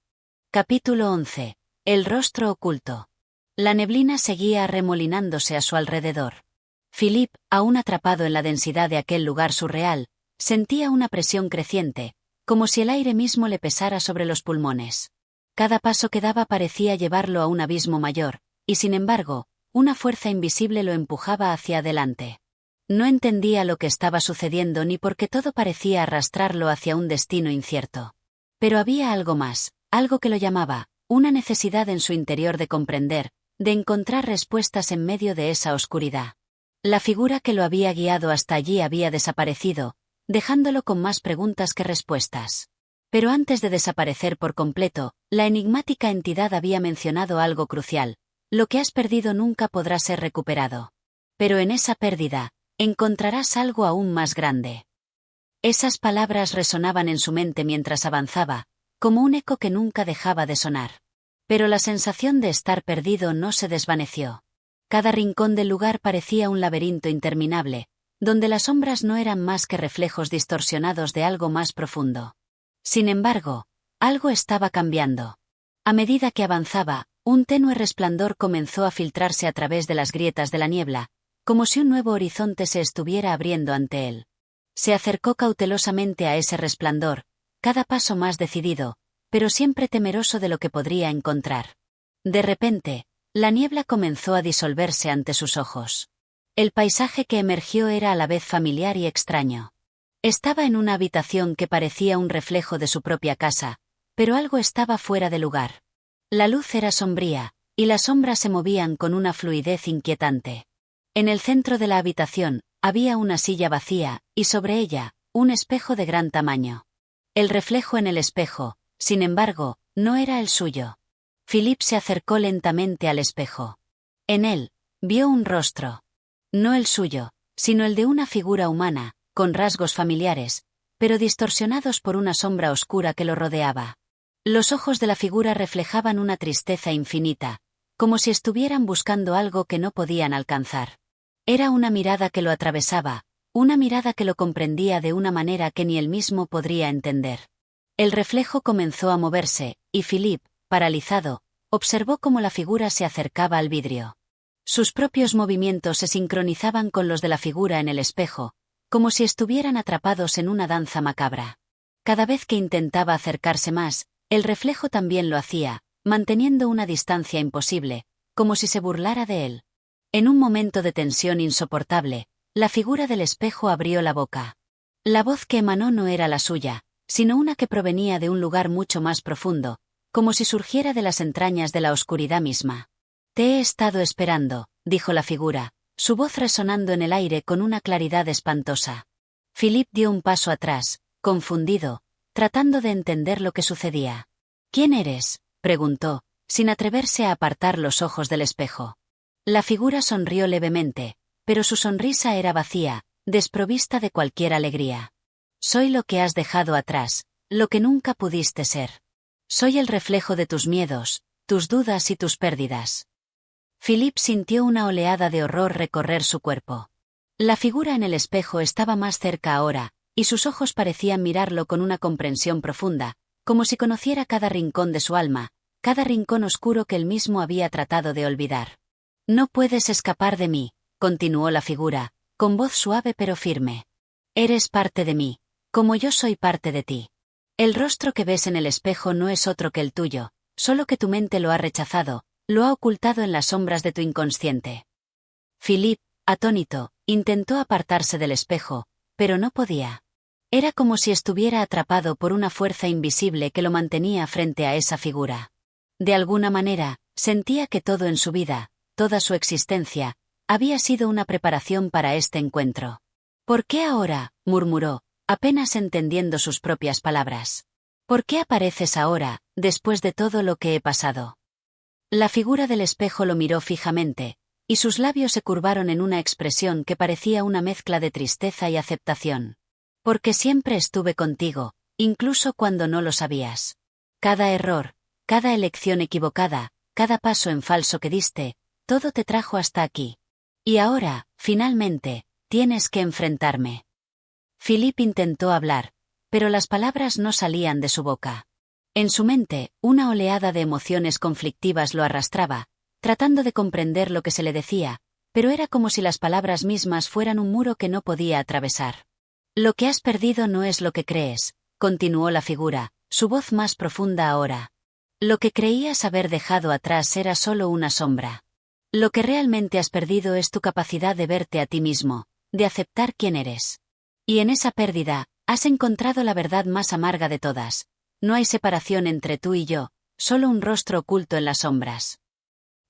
Capítulo 11. El rostro oculto. La neblina seguía arremolinándose a su alrededor. Philip, aún atrapado en la densidad de aquel lugar surreal, sentía una presión creciente, como si el aire mismo le pesara sobre los pulmones. Cada paso que daba parecía llevarlo a un abismo mayor, y sin embargo, una fuerza invisible lo empujaba hacia adelante. No entendía lo que estaba sucediendo ni por qué todo parecía arrastrarlo hacia un destino incierto. Pero había algo más, algo que lo llamaba, una necesidad en su interior de comprender, de encontrar respuestas en medio de esa oscuridad. La figura que lo había guiado hasta allí había desaparecido, dejándolo con más preguntas que respuestas. Pero antes de desaparecer por completo, la enigmática entidad había mencionado algo crucial: lo que has perdido nunca podrá ser recuperado. Pero en esa pérdida, encontrarás algo aún más grande. Esas palabras resonaban en su mente mientras avanzaba, como un eco que nunca dejaba de sonar. Pero la sensación de estar perdido no se desvaneció. Cada rincón del lugar parecía un laberinto interminable, donde las sombras no eran más que reflejos distorsionados de algo más profundo. Sin embargo, algo estaba cambiando. A medida que avanzaba, un tenue resplandor comenzó a filtrarse a través de las grietas de la niebla, como si un nuevo horizonte se estuviera abriendo ante él. Se acercó cautelosamente a ese resplandor, cada paso más decidido, pero siempre temeroso de lo que podría encontrar. De repente, la niebla comenzó a disolverse ante sus ojos. El paisaje que emergió era a la vez familiar y extraño. Estaba en una habitación que parecía un reflejo de su propia casa, pero algo estaba fuera de lugar. La luz era sombría, y las sombras se movían con una fluidez inquietante. En el centro de la habitación, había una silla vacía, y sobre ella, un espejo de gran tamaño. El reflejo en el espejo, sin embargo, no era el suyo. Philip se acercó lentamente al espejo. En él, vio un rostro. No el suyo, sino el de una figura humana, con rasgos familiares, pero distorsionados por una sombra oscura que lo rodeaba. Los ojos de la figura reflejaban una tristeza infinita, como si estuvieran buscando algo que no podían alcanzar. Era una mirada que lo atravesaba, una mirada que lo comprendía de una manera que ni él mismo podría entender. El reflejo comenzó a moverse, y Philip, paralizado, observó cómo la figura se acercaba al vidrio. Sus propios movimientos se sincronizaban con los de la figura en el espejo, como si estuvieran atrapados en una danza macabra. Cada vez que intentaba acercarse más, el reflejo también lo hacía, manteniendo una distancia imposible, como si se burlara de él. En un momento de tensión insoportable, la figura del espejo abrió la boca. La voz que emanó no era la suya, sino una que provenía de un lugar mucho más profundo, como si surgiera de las entrañas de la oscuridad misma. «Te he estado esperando», dijo la figura, su voz resonando en el aire con una claridad espantosa. Philip dio un paso atrás, confundido, tratando de entender lo que sucedía. «¿Quién eres?», preguntó, sin atreverse a apartar los ojos del espejo. La figura sonrió levemente, pero su sonrisa era vacía, desprovista de cualquier alegría. «Soy lo que has dejado atrás, lo que nunca pudiste ser. Soy el reflejo de tus miedos, tus dudas y tus pérdidas». Philip sintió una oleada de horror recorrer su cuerpo. La figura en el espejo estaba más cerca ahora, y sus ojos parecían mirarlo con una comprensión profunda, como si conociera cada rincón de su alma, cada rincón oscuro que él mismo había tratado de olvidar. «No puedes escapar de mí», continuó la figura, con voz suave pero firme. «Eres parte de mí, como yo soy parte de ti. El rostro que ves en el espejo no es otro que el tuyo, solo que tu mente lo ha rechazado, lo ha ocultado en las sombras de tu inconsciente». Philip, atónito, intentó apartarse del espejo, pero no podía. Era como si estuviera atrapado por una fuerza invisible que lo mantenía frente a esa figura. De alguna manera, sentía que todo en su vida, toda su existencia, había sido una preparación para este encuentro. «¿Por qué ahora?», murmuró, apenas entendiendo sus propias palabras. «¿Por qué apareces ahora, después de todo lo que he pasado?». La figura del espejo lo miró fijamente, y sus labios se curvaron en una expresión que parecía una mezcla de tristeza y aceptación. «Porque siempre estuve contigo, incluso cuando no lo sabías. Cada error, cada elección equivocada, cada paso en falso que diste, todo te trajo hasta aquí. Y ahora, finalmente, tienes que enfrentarme». Philip intentó hablar, pero las palabras no salían de su boca. En su mente, una oleada de emociones conflictivas lo arrastraba, tratando de comprender lo que se le decía, pero era como si las palabras mismas fueran un muro que no podía atravesar. Lo que has perdido no es lo que crees, continuó la figura, su voz más profunda ahora. Lo que creías haber dejado atrás era solo una sombra. Lo que realmente has perdido es tu capacidad de verte a ti mismo, de aceptar quién eres. Y en esa pérdida, has encontrado la verdad más amarga de todas. No hay separación entre tú y yo, solo un rostro oculto en las sombras.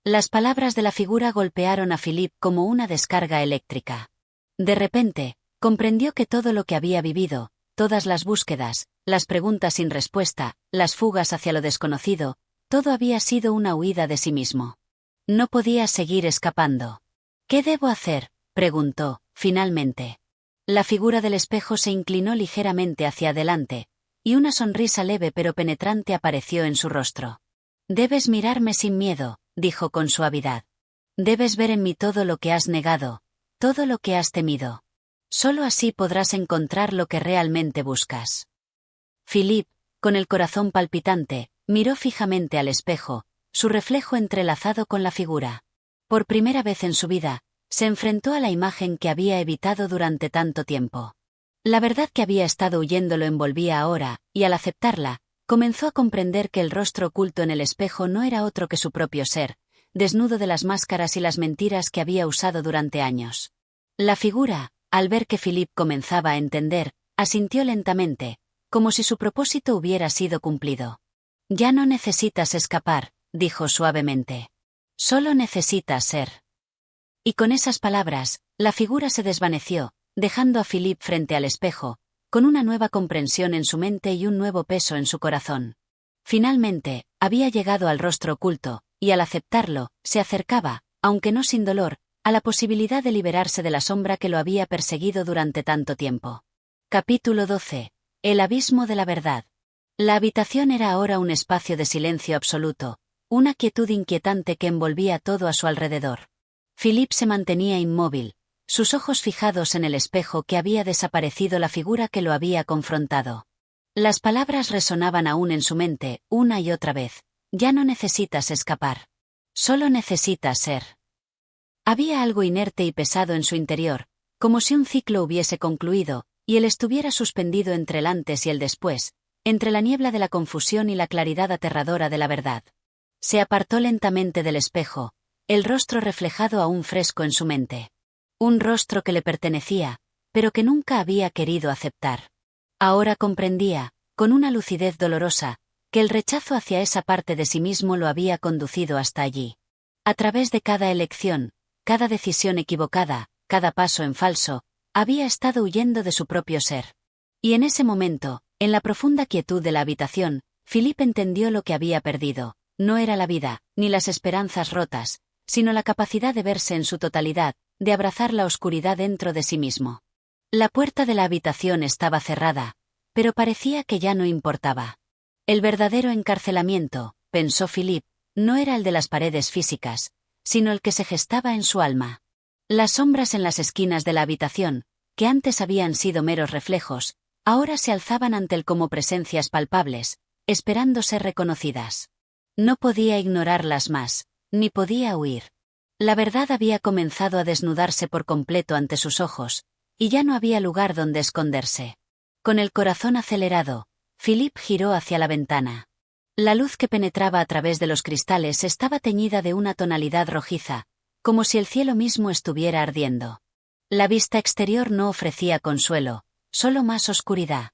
Las palabras de la figura golpearon a Philip como una descarga eléctrica. De repente, comprendió que todo lo que había vivido, todas las búsquedas, las preguntas sin respuesta, las fugas hacia lo desconocido, todo había sido una huida de sí mismo. No podía seguir escapando. ¿Qué debo hacer?, preguntó, finalmente. La figura del espejo se inclinó ligeramente hacia adelante, y una sonrisa leve pero penetrante apareció en su rostro. Debes mirarme sin miedo, dijo con suavidad. Debes ver en mí todo lo que has negado, todo lo que has temido. Solo así podrás encontrar lo que realmente buscas. Philip, con el corazón palpitante, miró fijamente al espejo, su reflejo entrelazado con la figura. Por primera vez en su vida, se enfrentó a la imagen que había evitado durante tanto tiempo. La verdad que había estado huyendo lo envolvía ahora, y al aceptarla, comenzó a comprender que el rostro oculto en el espejo no era otro que su propio ser, desnudo de las máscaras y las mentiras que había usado durante años. La figura, al ver que Philip comenzaba a entender, asintió lentamente, como si su propósito hubiera sido cumplido. Ya no necesitas escapar, dijo suavemente. Solo necesitas ser. Y con esas palabras, la figura se desvaneció, dejando a Philip frente al espejo, con una nueva comprensión en su mente y un nuevo peso en su corazón. Finalmente, había llegado al rostro oculto, y al aceptarlo, se acercaba, aunque no sin dolor, a la posibilidad de liberarse de la sombra que lo había perseguido durante tanto tiempo. Capítulo 12. El abismo de la verdad. La habitación era ahora un espacio de silencio absoluto, una quietud inquietante que envolvía todo a su alrededor. Philip se mantenía inmóvil, sus ojos fijados en el espejo que había desaparecido la figura que lo había confrontado. Las palabras resonaban aún en su mente, una y otra vez. Ya no necesitas escapar. Solo necesitas ser. Había algo inerte y pesado en su interior, como si un ciclo hubiese concluido, y él estuviera suspendido entre el antes y el después, entre la niebla de la confusión y la claridad aterradora de la verdad. Se apartó lentamente del espejo, el rostro reflejado aún fresco en su mente. Un rostro que le pertenecía, pero que nunca había querido aceptar. Ahora comprendía, con una lucidez dolorosa, que el rechazo hacia esa parte de sí mismo lo había conducido hasta allí. A través de cada elección, cada decisión equivocada, cada paso en falso, había estado huyendo de su propio ser. Y en ese momento, en la profunda quietud de la habitación, Philip entendió lo que había perdido. No era la vida, ni las esperanzas rotas, sino la capacidad de verse en su totalidad, de abrazar la oscuridad dentro de sí mismo. La puerta de la habitación estaba cerrada, pero parecía que ya no importaba. El verdadero encarcelamiento, pensó Philip, no era el de las paredes físicas, sino el que se gestaba en su alma. Las sombras en las esquinas de la habitación, que antes habían sido meros reflejos, ahora se alzaban ante él como presencias palpables, esperando ser reconocidas. No podía ignorarlas más, ni podía huir. La verdad había comenzado a desnudarse por completo ante sus ojos, y ya no había lugar donde esconderse. Con el corazón acelerado, Philip giró hacia la ventana. La luz que penetraba a través de los cristales estaba teñida de una tonalidad rojiza, como si el cielo mismo estuviera ardiendo. La vista exterior no ofrecía consuelo, solo más oscuridad.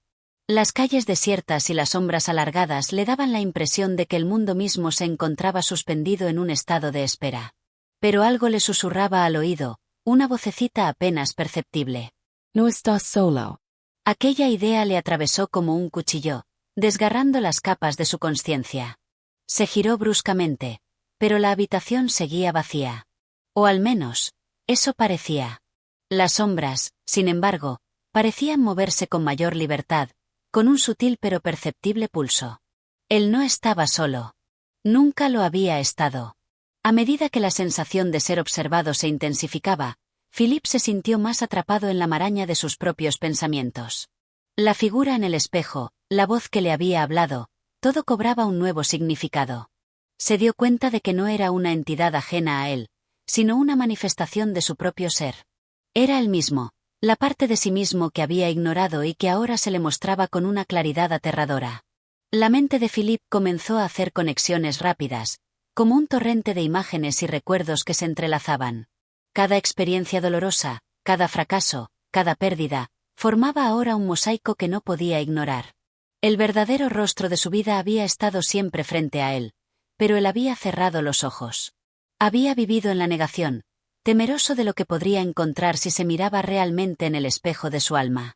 Las calles desiertas y las sombras alargadas le daban la impresión de que el mundo mismo se encontraba suspendido en un estado de espera. Pero algo le susurraba al oído, una vocecita apenas perceptible. No estás solo. Aquella idea le atravesó como un cuchillo, desgarrando las capas de su conciencia. Se giró bruscamente, pero la habitación seguía vacía. O al menos, eso parecía. Las sombras, sin embargo, parecían moverse con mayor libertad, con un sutil pero perceptible pulso. Él no estaba solo. Nunca lo había estado. A medida que la sensación de ser observado se intensificaba, Philip se sintió más atrapado en la maraña de sus propios pensamientos. La figura en el espejo, la voz que le había hablado, todo cobraba un nuevo significado. Se dio cuenta de que no era una entidad ajena a él, sino una manifestación de su propio ser. Era él mismo, la parte de sí mismo que había ignorado y que ahora se le mostraba con una claridad aterradora. La mente de Philippe comenzó a hacer conexiones rápidas, como un torrente de imágenes y recuerdos que se entrelazaban. Cada experiencia dolorosa, cada fracaso, cada pérdida, formaba ahora un mosaico que no podía ignorar. El verdadero rostro de su vida había estado siempre frente a él, pero él había cerrado los ojos. Había vivido en la negación, temeroso de lo que podría encontrar si se miraba realmente en el espejo de su alma.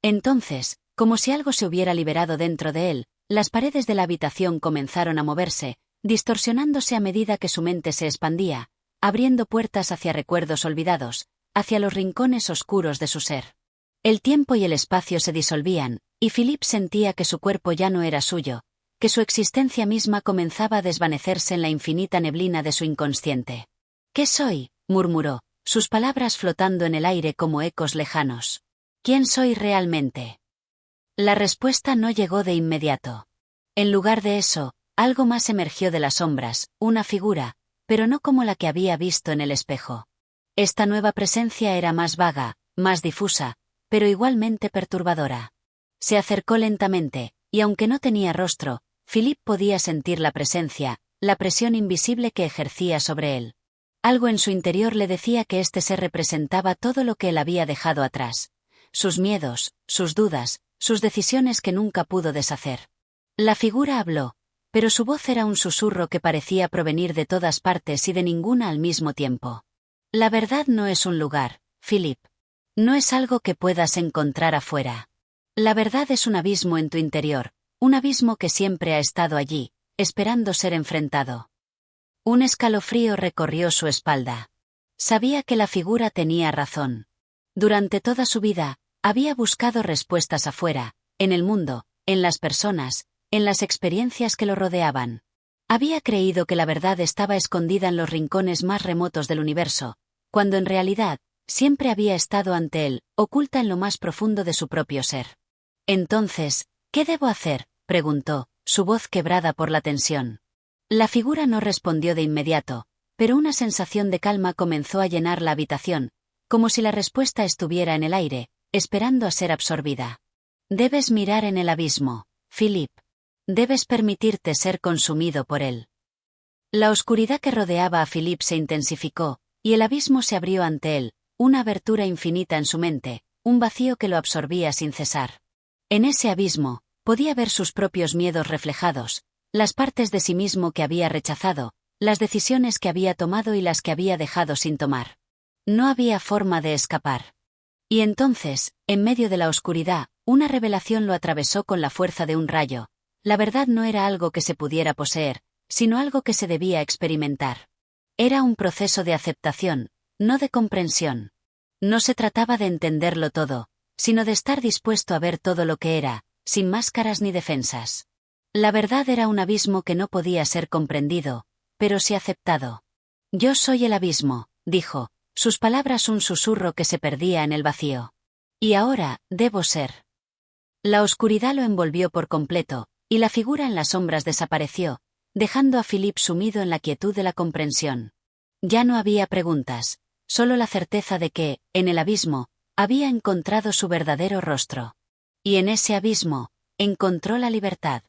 Entonces, como si algo se hubiera liberado dentro de él, las paredes de la habitación comenzaron a moverse, distorsionándose a medida que su mente se expandía, abriendo puertas hacia recuerdos olvidados, hacia los rincones oscuros de su ser. El tiempo y el espacio se disolvían, y Philippe sentía que su cuerpo ya no era suyo, que su existencia misma comenzaba a desvanecerse en la infinita neblina de su inconsciente. «¿Qué soy?», murmuró, sus palabras flotando en el aire como ecos lejanos. «¿Quién soy realmente?». La respuesta no llegó de inmediato. En lugar de eso, algo más emergió de las sombras, una figura, pero no como la que había visto en el espejo. Esta nueva presencia era más vaga, más difusa, pero igualmente perturbadora. Se acercó lentamente, y aunque no tenía rostro, Philippe podía sentir la presencia, la presión invisible que ejercía sobre él. Algo en su interior le decía que este ser representaba todo lo que él había dejado atrás. Sus miedos, sus dudas, sus decisiones que nunca pudo deshacer. La figura habló, pero su voz era un susurro que parecía provenir de todas partes y de ninguna al mismo tiempo. La verdad no es un lugar, Philippe. No es algo que puedas encontrar afuera. La verdad es un abismo en tu interior, un abismo que siempre ha estado allí, esperando ser enfrentado. Un escalofrío recorrió su espalda. Sabía que la figura tenía razón. Durante toda su vida, había buscado respuestas afuera, en el mundo, en las personas, en las experiencias que lo rodeaban. Había creído que la verdad estaba escondida en los rincones más remotos del universo, cuando en realidad, siempre había estado ante él, oculta en lo más profundo de su propio ser. Entonces, ¿qué debo hacer?, preguntó, su voz quebrada por la tensión. La figura no respondió de inmediato, pero una sensación de calma comenzó a llenar la habitación, como si la respuesta estuviera en el aire, esperando a ser absorbida. Debes mirar en el abismo, Philippe. Debes permitirte ser consumido por él. La oscuridad que rodeaba a Philippe se intensificó, y el abismo se abrió ante él, una abertura infinita en su mente, un vacío que lo absorbía sin cesar. En ese abismo, podía ver sus propios miedos reflejados, las partes de sí mismo que había rechazado, las decisiones que había tomado y las que había dejado sin tomar. No había forma de escapar. Y entonces, en medio de la oscuridad, una revelación lo atravesó con la fuerza de un rayo. La verdad no era algo que se pudiera poseer, sino algo que se debía experimentar. Era un proceso de aceptación, no de comprensión. No se trataba de entenderlo todo, sino de estar dispuesto a ver todo lo que era, sin máscaras ni defensas. La verdad era un abismo que no podía ser comprendido, pero sí aceptado. «Yo soy el abismo», dijo, sus palabras un susurro que se perdía en el vacío. «Y ahora, debo ser». La oscuridad lo envolvió por completo, y la figura en las sombras desapareció, dejando a Philippe sumido en la quietud de la comprensión. Ya no había preguntas, solo la certeza de que, en el abismo, había encontrado su verdadero rostro. Y en ese abismo, encontró la libertad.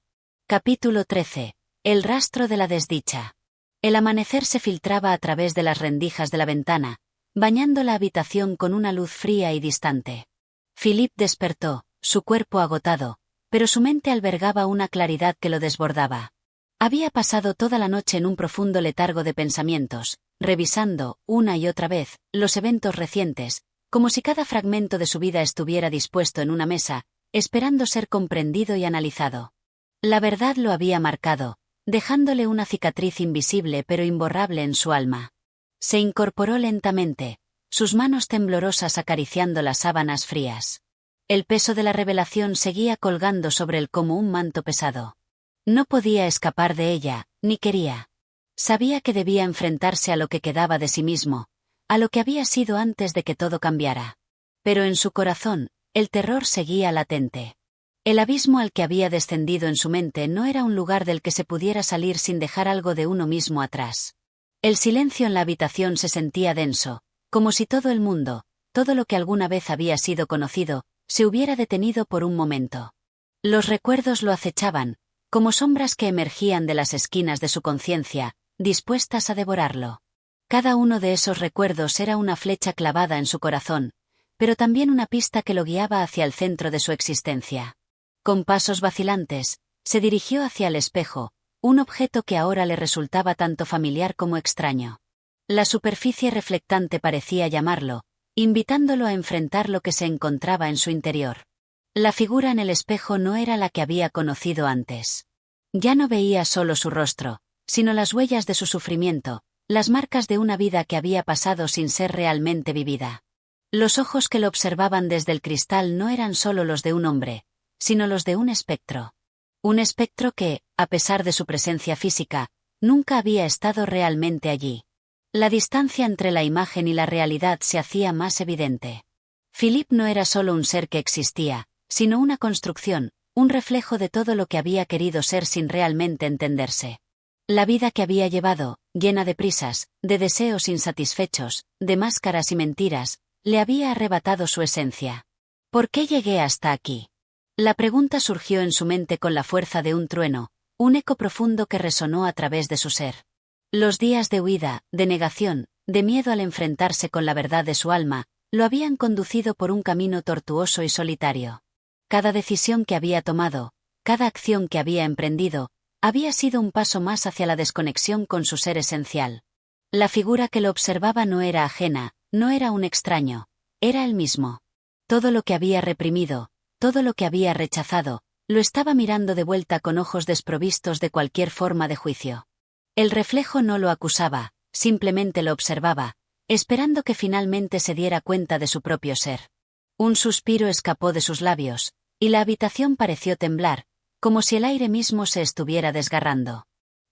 Capítulo 13. El rastro de la desdicha. El amanecer se filtraba a través de las rendijas de la ventana, bañando la habitación con una luz fría y distante. Philippe despertó, su cuerpo agotado, pero su mente albergaba una claridad que lo desbordaba. Había pasado toda la noche en un profundo letargo de pensamientos, revisando, una y otra vez, los eventos recientes, como si cada fragmento de su vida estuviera dispuesto en una mesa, esperando ser comprendido y analizado. La verdad lo había marcado, dejándole una cicatriz invisible pero imborrable en su alma. Se incorporó lentamente, sus manos temblorosas acariciando las sábanas frías. El peso de la revelación seguía colgando sobre él como un manto pesado. No podía escapar de ella, ni quería. Sabía que debía enfrentarse a lo que quedaba de sí mismo, a lo que había sido antes de que todo cambiara. Pero en su corazón, el terror seguía latente. El abismo al que había descendido en su mente no era un lugar del que se pudiera salir sin dejar algo de uno mismo atrás. El silencio en la habitación se sentía denso, como si todo el mundo, todo lo que alguna vez había sido conocido, se hubiera detenido por un momento. Los recuerdos lo acechaban, como sombras que emergían de las esquinas de su conciencia, dispuestas a devorarlo. Cada uno de esos recuerdos era una flecha clavada en su corazón, pero también una pista que lo guiaba hacia el centro de su existencia. Con pasos vacilantes, se dirigió hacia el espejo, un objeto que ahora le resultaba tanto familiar como extraño. La superficie reflectante parecía llamarlo, invitándolo a enfrentar lo que se encontraba en su interior. La figura en el espejo no era la que había conocido antes. Ya no veía solo su rostro, sino las huellas de su sufrimiento, las marcas de una vida que había pasado sin ser realmente vivida. Los ojos que lo observaban desde el cristal no eran solo los de un hombre, sino los de un espectro. Un espectro que, a pesar de su presencia física, nunca había estado realmente allí. La distancia entre la imagen y la realidad se hacía más evidente. Philip no era solo un ser que existía, sino una construcción, un reflejo de todo lo que había querido ser sin realmente entenderse. La vida que había llevado, llena de prisas, de deseos insatisfechos, de máscaras y mentiras, le había arrebatado su esencia. ¿Por qué llegué hasta aquí? La pregunta surgió en su mente con la fuerza de un trueno, un eco profundo que resonó a través de su ser. Los días de huida, de negación, de miedo al enfrentarse con la verdad de su alma, lo habían conducido por un camino tortuoso y solitario. Cada decisión que había tomado, cada acción que había emprendido, había sido un paso más hacia la desconexión con su ser esencial. La figura que lo observaba no era ajena, no era un extraño, era él mismo. Todo lo que había reprimido, todo lo que había rechazado, lo estaba mirando de vuelta con ojos desprovistos de cualquier forma de juicio. El reflejo no lo acusaba, simplemente lo observaba, esperando que finalmente se diera cuenta de su propio ser. Un suspiro escapó de sus labios, y la habitación pareció temblar, como si el aire mismo se estuviera desgarrando.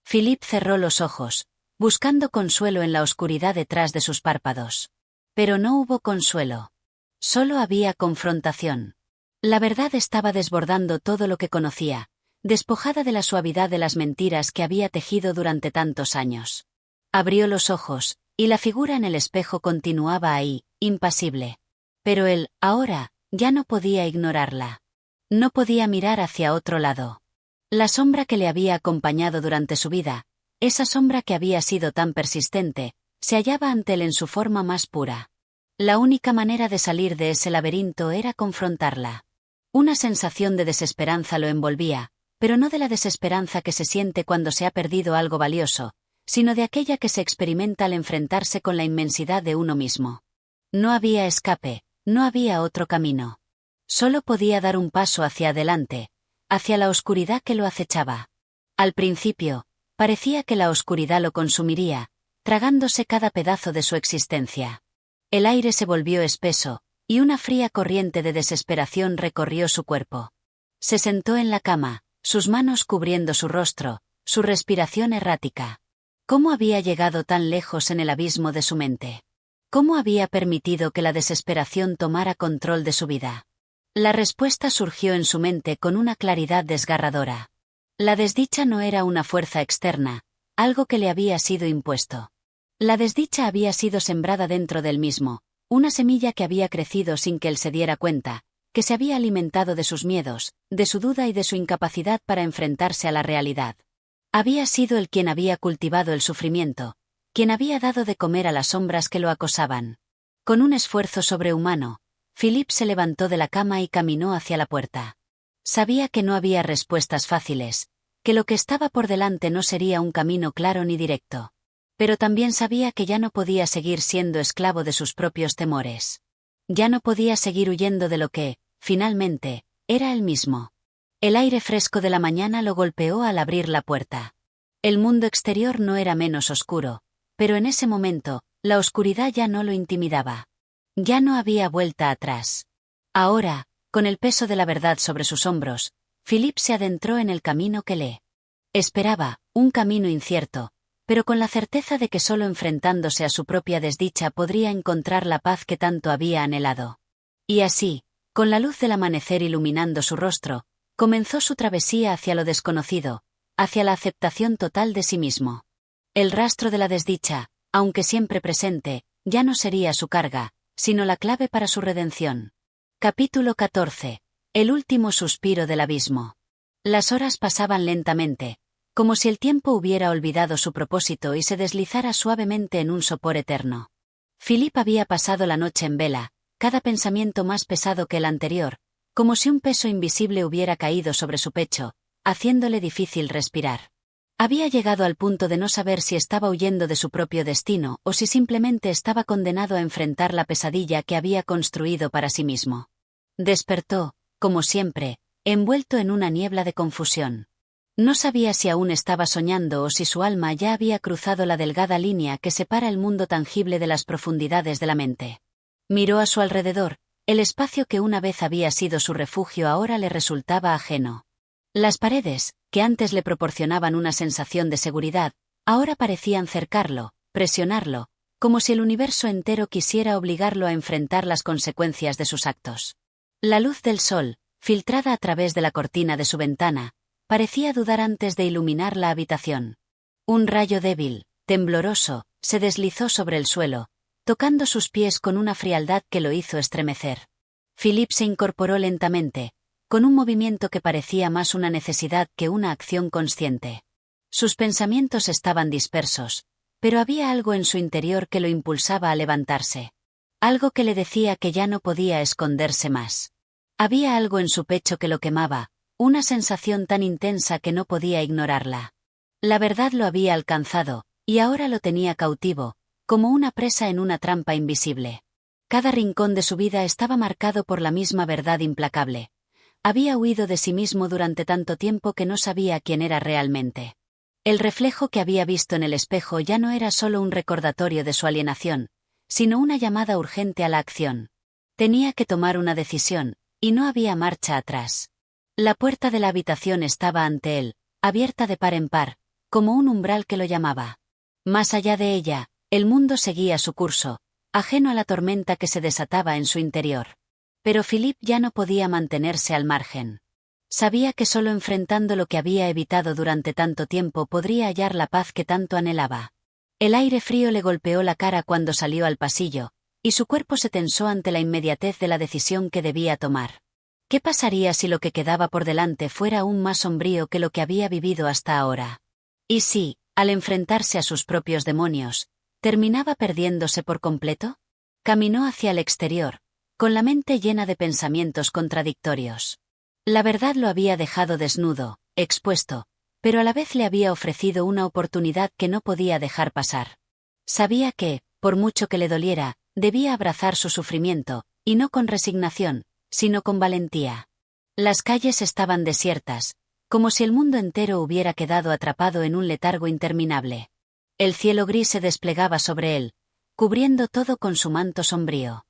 Philip cerró los ojos, buscando consuelo en la oscuridad detrás de sus párpados. Pero no hubo consuelo. Solo había confrontación. La verdad estaba desbordando todo lo que conocía, despojada de la suavidad de las mentiras que había tejido durante tantos años. Abrió los ojos, y la figura en el espejo continuaba ahí, impasible. Pero él, ahora, ya no podía ignorarla. No podía mirar hacia otro lado. La sombra que le había acompañado durante su vida, esa sombra que había sido tan persistente, se hallaba ante él en su forma más pura. La única manera de salir de ese laberinto era confrontarla. Una sensación de desesperanza lo envolvía, pero no de la desesperanza que se siente cuando se ha perdido algo valioso, sino de aquella que se experimenta al enfrentarse con la inmensidad de uno mismo. No había escape, no había otro camino. Solo podía dar un paso hacia adelante, hacia la oscuridad que lo acechaba. Al principio, parecía que la oscuridad lo consumiría, tragándose cada pedazo de su existencia. El aire se volvió espeso, y una fría corriente de desesperación recorrió su cuerpo. Se sentó en la cama, sus manos cubriendo su rostro, su respiración errática. ¿Cómo había llegado tan lejos en el abismo de su mente? ¿Cómo había permitido que la desesperación tomara control de su vida? La respuesta surgió en su mente con una claridad desgarradora. La desdicha no era una fuerza externa, algo que le había sido impuesto. La desdicha había sido sembrada dentro del mismo, una semilla que había crecido sin que él se diera cuenta, que se había alimentado de sus miedos, de su duda y de su incapacidad para enfrentarse a la realidad. Había sido él quien había cultivado el sufrimiento, quien había dado de comer a las sombras que lo acosaban. Con un esfuerzo sobrehumano, Philip se levantó de la cama y caminó hacia la puerta. Sabía que no había respuestas fáciles, que lo que estaba por delante no sería un camino claro ni directo. Pero también sabía que ya no podía seguir siendo esclavo de sus propios temores. Ya no podía seguir huyendo de lo que, finalmente, era él mismo. El aire fresco de la mañana lo golpeó al abrir la puerta. El mundo exterior no era menos oscuro, pero en ese momento, la oscuridad ya no lo intimidaba. Ya no había vuelta atrás. Ahora, con el peso de la verdad sobre sus hombros, Philip se adentró en el camino que le esperaba, un camino incierto, pero con la certeza de que solo enfrentándose a su propia desdicha podría encontrar la paz que tanto había anhelado. Y así, con la luz del amanecer iluminando su rostro, comenzó su travesía hacia lo desconocido, hacia la aceptación total de sí mismo. El rastro de la desdicha, aunque siempre presente, ya no sería su carga, sino la clave para su redención. Capítulo 14. El último suspiro del abismo. Las horas pasaban lentamente, como si el tiempo hubiera olvidado su propósito y se deslizara suavemente en un sopor eterno. Philip había pasado la noche en vela, cada pensamiento más pesado que el anterior, como si un peso invisible hubiera caído sobre su pecho, haciéndole difícil respirar. Había llegado al punto de no saber si estaba huyendo de su propio destino o si simplemente estaba condenado a enfrentar la pesadilla que había construido para sí mismo. Despertó, como siempre, envuelto en una niebla de confusión. No sabía si aún estaba soñando o si su alma ya había cruzado la delgada línea que separa el mundo tangible de las profundidades de la mente. Miró a su alrededor, el espacio que una vez había sido su refugio ahora le resultaba ajeno. Las paredes, que antes le proporcionaban una sensación de seguridad, ahora parecían cercarlo, presionarlo, como si el universo entero quisiera obligarlo a enfrentar las consecuencias de sus actos. La luz del sol, filtrada a través de la cortina de su ventana, parecía dudar antes de iluminar la habitación. Un rayo débil, tembloroso, se deslizó sobre el suelo, tocando sus pies con una frialdad que lo hizo estremecer. Philip se incorporó lentamente, con un movimiento que parecía más una necesidad que una acción consciente. Sus pensamientos estaban dispersos, pero había algo en su interior que lo impulsaba a levantarse. Algo que le decía que ya no podía esconderse más. Había algo en su pecho que lo quemaba, una sensación tan intensa que no podía ignorarla. La verdad lo había alcanzado, y ahora lo tenía cautivo, como una presa en una trampa invisible. Cada rincón de su vida estaba marcado por la misma verdad implacable. Había huido de sí mismo durante tanto tiempo que no sabía quién era realmente. El reflejo que había visto en el espejo ya no era solo un recordatorio de su alienación, sino una llamada urgente a la acción. Tenía que tomar una decisión, y no había marcha atrás. La puerta de la habitación estaba ante él, abierta de par en par, como un umbral que lo llamaba. Más allá de ella, el mundo seguía su curso, ajeno a la tormenta que se desataba en su interior. Pero Philip ya no podía mantenerse al margen. Sabía que solo enfrentando lo que había evitado durante tanto tiempo podría hallar la paz que tanto anhelaba. El aire frío le golpeó la cara cuando salió al pasillo, y su cuerpo se tensó ante la inmediatez de la decisión que debía tomar. ¿Qué pasaría si lo que quedaba por delante fuera aún más sombrío que lo que había vivido hasta ahora? ¿Y si, al enfrentarse a sus propios demonios, terminaba perdiéndose por completo? Caminó hacia el exterior, con la mente llena de pensamientos contradictorios. La verdad lo había dejado desnudo, expuesto, pero a la vez le había ofrecido una oportunidad que no podía dejar pasar. Sabía que, por mucho que le doliera, debía abrazar su sufrimiento, y no con resignación, sino con valentía. Las calles estaban desiertas, como si el mundo entero hubiera quedado atrapado en un letargo interminable. El cielo gris se desplegaba sobre él, cubriendo todo con su manto sombrío.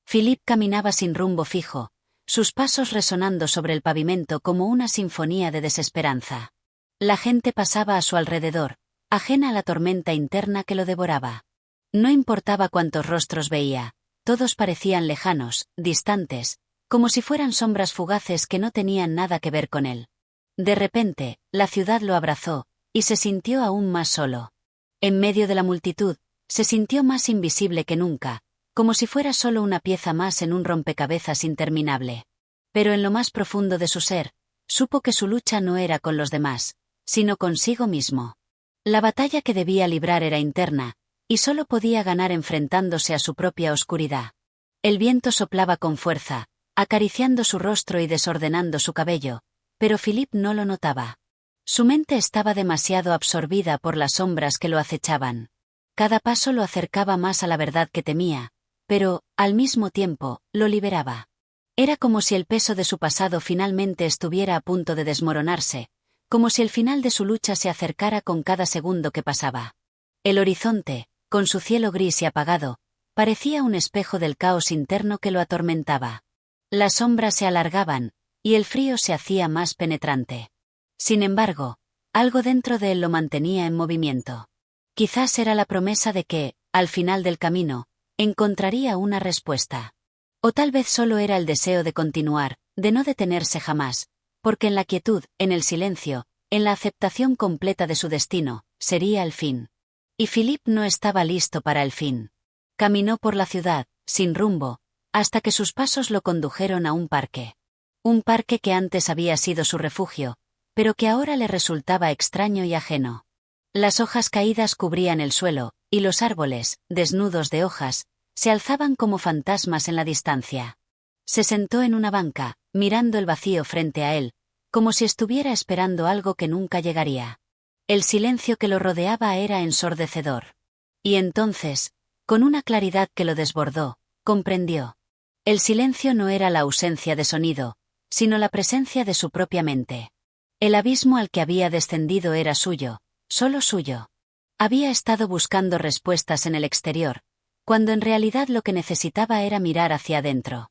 Philip caminaba sin rumbo fijo, sus pasos resonando sobre el pavimento como una sinfonía de desesperanza. La gente pasaba a su alrededor, ajena a la tormenta interna que lo devoraba. No importaba cuántos rostros veía, todos parecían lejanos, distantes, como si fueran sombras fugaces que no tenían nada que ver con él. De repente, la ciudad lo abrazó, y se sintió aún más solo. En medio de la multitud, se sintió más invisible que nunca, como si fuera solo una pieza más en un rompecabezas interminable. Pero en lo más profundo de su ser, supo que su lucha no era con los demás, sino consigo mismo. La batalla que debía librar era interna, y solo podía ganar enfrentándose a su propia oscuridad. El viento soplaba con fuerza, acariciando su rostro y desordenando su cabello, pero Philip no lo notaba. Su mente estaba demasiado absorbida por las sombras que lo acechaban. Cada paso lo acercaba más a la verdad que temía, pero, al mismo tiempo, lo liberaba. Era como si el peso de su pasado finalmente estuviera a punto de desmoronarse, como si el final de su lucha se acercara con cada segundo que pasaba. El horizonte, con su cielo gris y apagado, parecía un espejo del caos interno que lo atormentaba. Las sombras se alargaban, y el frío se hacía más penetrante. Sin embargo, algo dentro de él lo mantenía en movimiento. Quizás era la promesa de que, al final del camino, encontraría una respuesta. O tal vez solo era el deseo de continuar, de no detenerse jamás, porque en la quietud, en el silencio, en la aceptación completa de su destino, sería el fin. Y Philip no estaba listo para el fin. Caminó por la ciudad, sin rumbo, hasta que sus pasos lo condujeron a un parque. Un parque que antes había sido su refugio, pero que ahora le resultaba extraño y ajeno. Las hojas caídas cubrían el suelo, y los árboles, desnudos de hojas, se alzaban como fantasmas en la distancia. Se sentó en una banca, mirando el vacío frente a él, como si estuviera esperando algo que nunca llegaría. El silencio que lo rodeaba era ensordecedor. Y entonces, con una claridad que lo desbordó, comprendió. El silencio no era la ausencia de sonido, sino la presencia de su propia mente. El abismo al que había descendido era suyo, solo suyo. Había estado buscando respuestas en el exterior, cuando en realidad lo que necesitaba era mirar hacia adentro.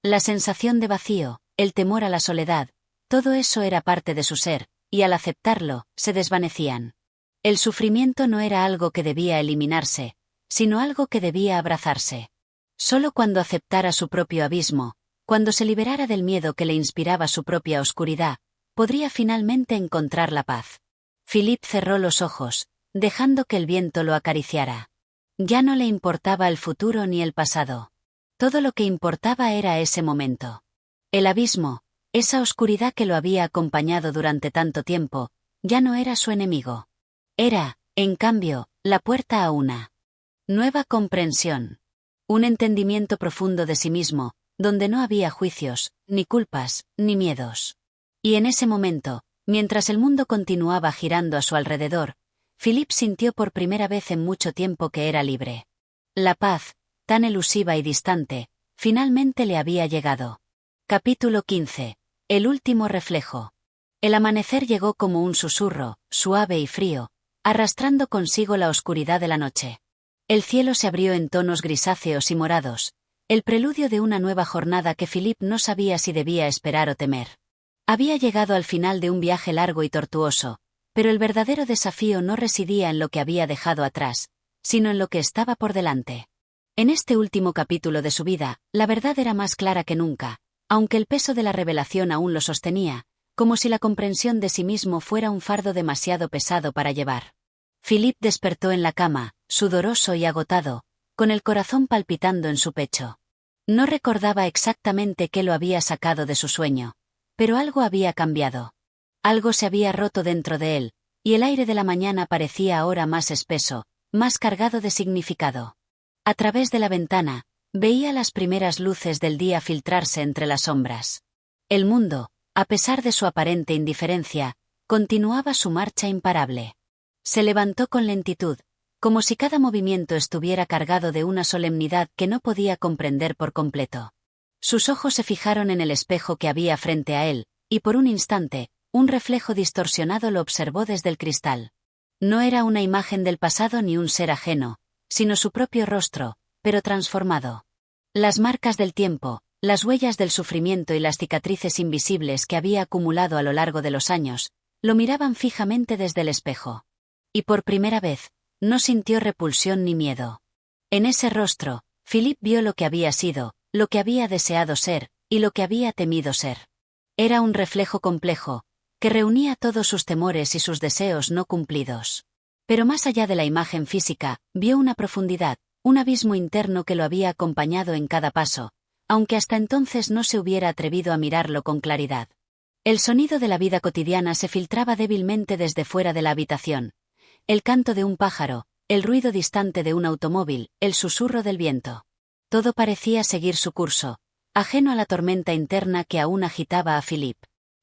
La sensación de vacío, el temor a la soledad, todo eso era parte de su ser, y al aceptarlo, se desvanecían. El sufrimiento no era algo que debía eliminarse, sino algo que debía abrazarse. Solo cuando aceptara su propio abismo, cuando se liberara del miedo que le inspiraba su propia oscuridad, podría finalmente encontrar la paz. Philip cerró los ojos, dejando que el viento lo acariciara. Ya no le importaba el futuro ni el pasado. Todo lo que importaba era ese momento. El abismo, esa oscuridad que lo había acompañado durante tanto tiempo, ya no era su enemigo. Era, en cambio, la puerta a una nueva comprensión. Un entendimiento profundo de sí mismo, donde no había juicios, ni culpas, ni miedos. Y en ese momento, mientras el mundo continuaba girando a su alrededor, Philip sintió por primera vez en mucho tiempo que era libre. La paz, tan elusiva y distante, finalmente le había llegado. Capítulo 15. El último reflejo. El amanecer llegó como un susurro, suave y frío, arrastrando consigo la oscuridad de la noche. El cielo se abrió en tonos grisáceos y morados, el preludio de una nueva jornada que Philip no sabía si debía esperar o temer. Había llegado al final de un viaje largo y tortuoso, pero el verdadero desafío no residía en lo que había dejado atrás, sino en lo que estaba por delante. En este último capítulo de su vida, la verdad era más clara que nunca, aunque el peso de la revelación aún lo sostenía, como si la comprensión de sí mismo fuera un fardo demasiado pesado para llevar. Philip despertó en la cama, sudoroso y agotado, con el corazón palpitando en su pecho. No recordaba exactamente qué lo había sacado de su sueño, pero algo había cambiado. Algo se había roto dentro de él, y el aire de la mañana parecía ahora más espeso, más cargado de significado. A través de la ventana, veía las primeras luces del día filtrarse entre las sombras. El mundo, a pesar de su aparente indiferencia, continuaba su marcha imparable. Se levantó con lentitud, como si cada movimiento estuviera cargado de una solemnidad que no podía comprender por completo. Sus ojos se fijaron en el espejo que había frente a él, y por un instante, un reflejo distorsionado lo observó desde el cristal. No era una imagen del pasado ni un ser ajeno, sino su propio rostro, pero transformado. Las marcas del tiempo, las huellas del sufrimiento y las cicatrices invisibles que había acumulado a lo largo de los años, lo miraban fijamente desde el espejo. Y por primera vez, no sintió repulsión ni miedo. En ese rostro, Philip vio lo que había sido, lo que había deseado ser, y lo que había temido ser. Era un reflejo complejo, que reunía todos sus temores y sus deseos no cumplidos. Pero más allá de la imagen física, vio una profundidad, un abismo interno que lo había acompañado en cada paso, aunque hasta entonces no se hubiera atrevido a mirarlo con claridad. El sonido de la vida cotidiana se filtraba débilmente desde fuera de la habitación. El canto de un pájaro, el ruido distante de un automóvil, el susurro del viento. Todo parecía seguir su curso, ajeno a la tormenta interna que aún agitaba a Philip.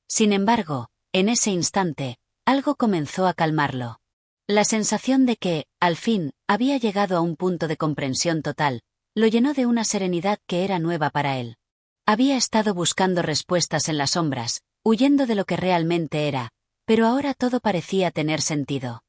Sin embargo, en ese instante, algo comenzó a calmarlo. La sensación de que, al fin, había llegado a un punto de comprensión total, lo llenó de una serenidad que era nueva para él. Había estado buscando respuestas en las sombras, huyendo de lo que realmente era, pero ahora todo parecía tener sentido.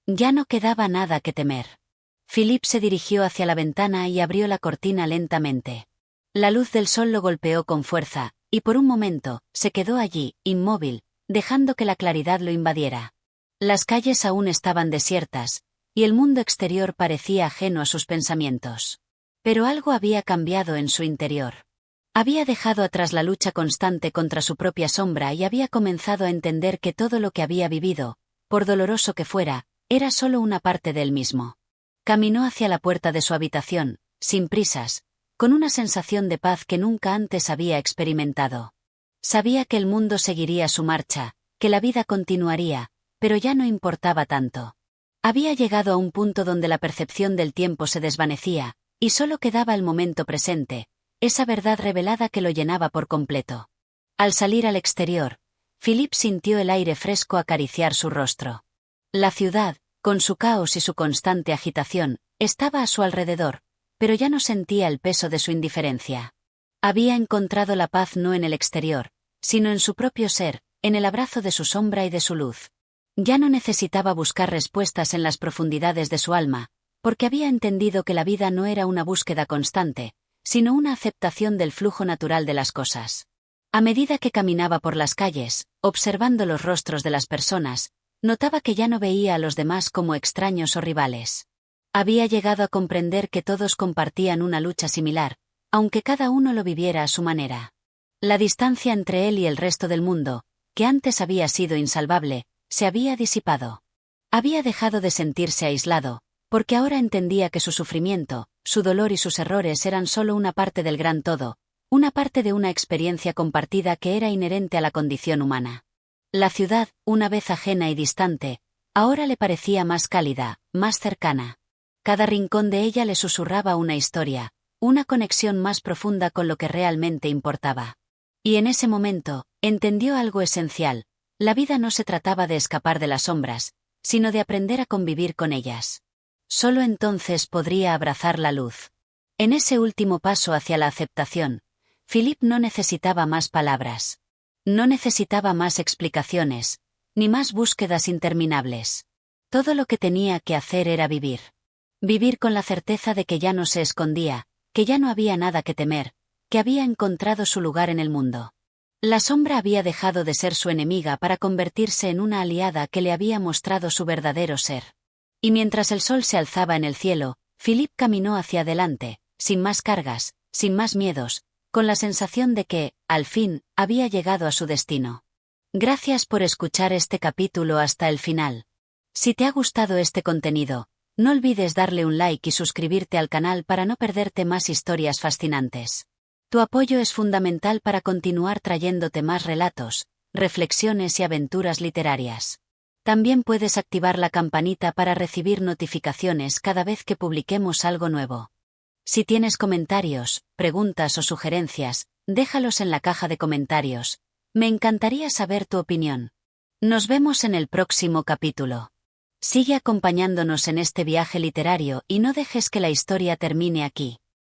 Ya no quedaba nada que temer. Philip se dirigió hacia la ventana y abrió la cortina lentamente. La luz del sol lo golpeó con fuerza, y por un momento, se quedó allí, inmóvil, dejando que la claridad lo invadiera. Las calles aún estaban desiertas, y el mundo exterior parecía ajeno a sus pensamientos. Pero algo había cambiado en su interior. Había dejado atrás la lucha constante contra su propia sombra y había comenzado a entender que todo lo que había vivido, por doloroso que fuera, era solo una parte de él mismo. Caminó hacia la puerta de su habitación, sin prisas, con una sensación de paz que nunca antes había experimentado. Sabía que el mundo seguiría su marcha, que la vida continuaría, pero ya no importaba tanto. Había llegado a un punto donde la percepción del tiempo se desvanecía, y solo quedaba el momento presente, esa verdad revelada que lo llenaba por completo. Al salir al exterior, Philip sintió el aire fresco acariciar su rostro. La ciudad, con su caos y su constante agitación, estaba a su alrededor, pero ya no sentía el peso de su indiferencia. Había encontrado la paz no en el exterior, sino en su propio ser, en el abrazo de su sombra y de su luz. Ya no necesitaba buscar respuestas en las profundidades de su alma, porque había entendido que la vida no era una búsqueda constante, sino una aceptación del flujo natural de las cosas. A medida que caminaba por las calles, observando los rostros de las personas, notaba que ya no veía a los demás como extraños o rivales. Había llegado a comprender que todos compartían una lucha similar, aunque cada uno lo viviera a su manera. La distancia entre él y el resto del mundo, que antes había sido insalvable, se había disipado. Había dejado de sentirse aislado, porque ahora entendía que su sufrimiento, su dolor y sus errores eran solo una parte del gran todo, una parte de una experiencia compartida que era inherente a la condición humana. La ciudad, una vez ajena y distante, ahora le parecía más cálida, más cercana. Cada rincón de ella le susurraba una historia, una conexión más profunda con lo que realmente importaba. Y en ese momento, entendió algo esencial: la vida no se trataba de escapar de las sombras, sino de aprender a convivir con ellas. Solo entonces podría abrazar la luz. En ese último paso hacia la aceptación, Philip no necesitaba más palabras. No necesitaba más explicaciones, ni más búsquedas interminables. Todo lo que tenía que hacer era vivir. Vivir con la certeza de que ya no se escondía, que ya no había nada que temer, que había encontrado su lugar en el mundo. La sombra había dejado de ser su enemiga para convertirse en una aliada que le había mostrado su verdadero ser. Y mientras el sol se alzaba en el cielo, Philip caminó hacia adelante, sin más cargas, sin más miedos, con la sensación de que, al fin, había llegado a su destino. Gracias por escuchar este capítulo hasta el final. Si te ha gustado este contenido, no olvides darle un like y suscribirte al canal para no perderte más historias fascinantes. Tu apoyo es fundamental para continuar trayéndote más relatos, reflexiones y aventuras literarias. También puedes activar la campanita para recibir notificaciones cada vez que publiquemos algo nuevo. Si tienes comentarios, preguntas o sugerencias, déjalos en la caja de comentarios. Me encantaría saber tu opinión. Nos vemos en el próximo capítulo. Sigue acompañándonos en este viaje literario y no dejes que la historia termine aquí.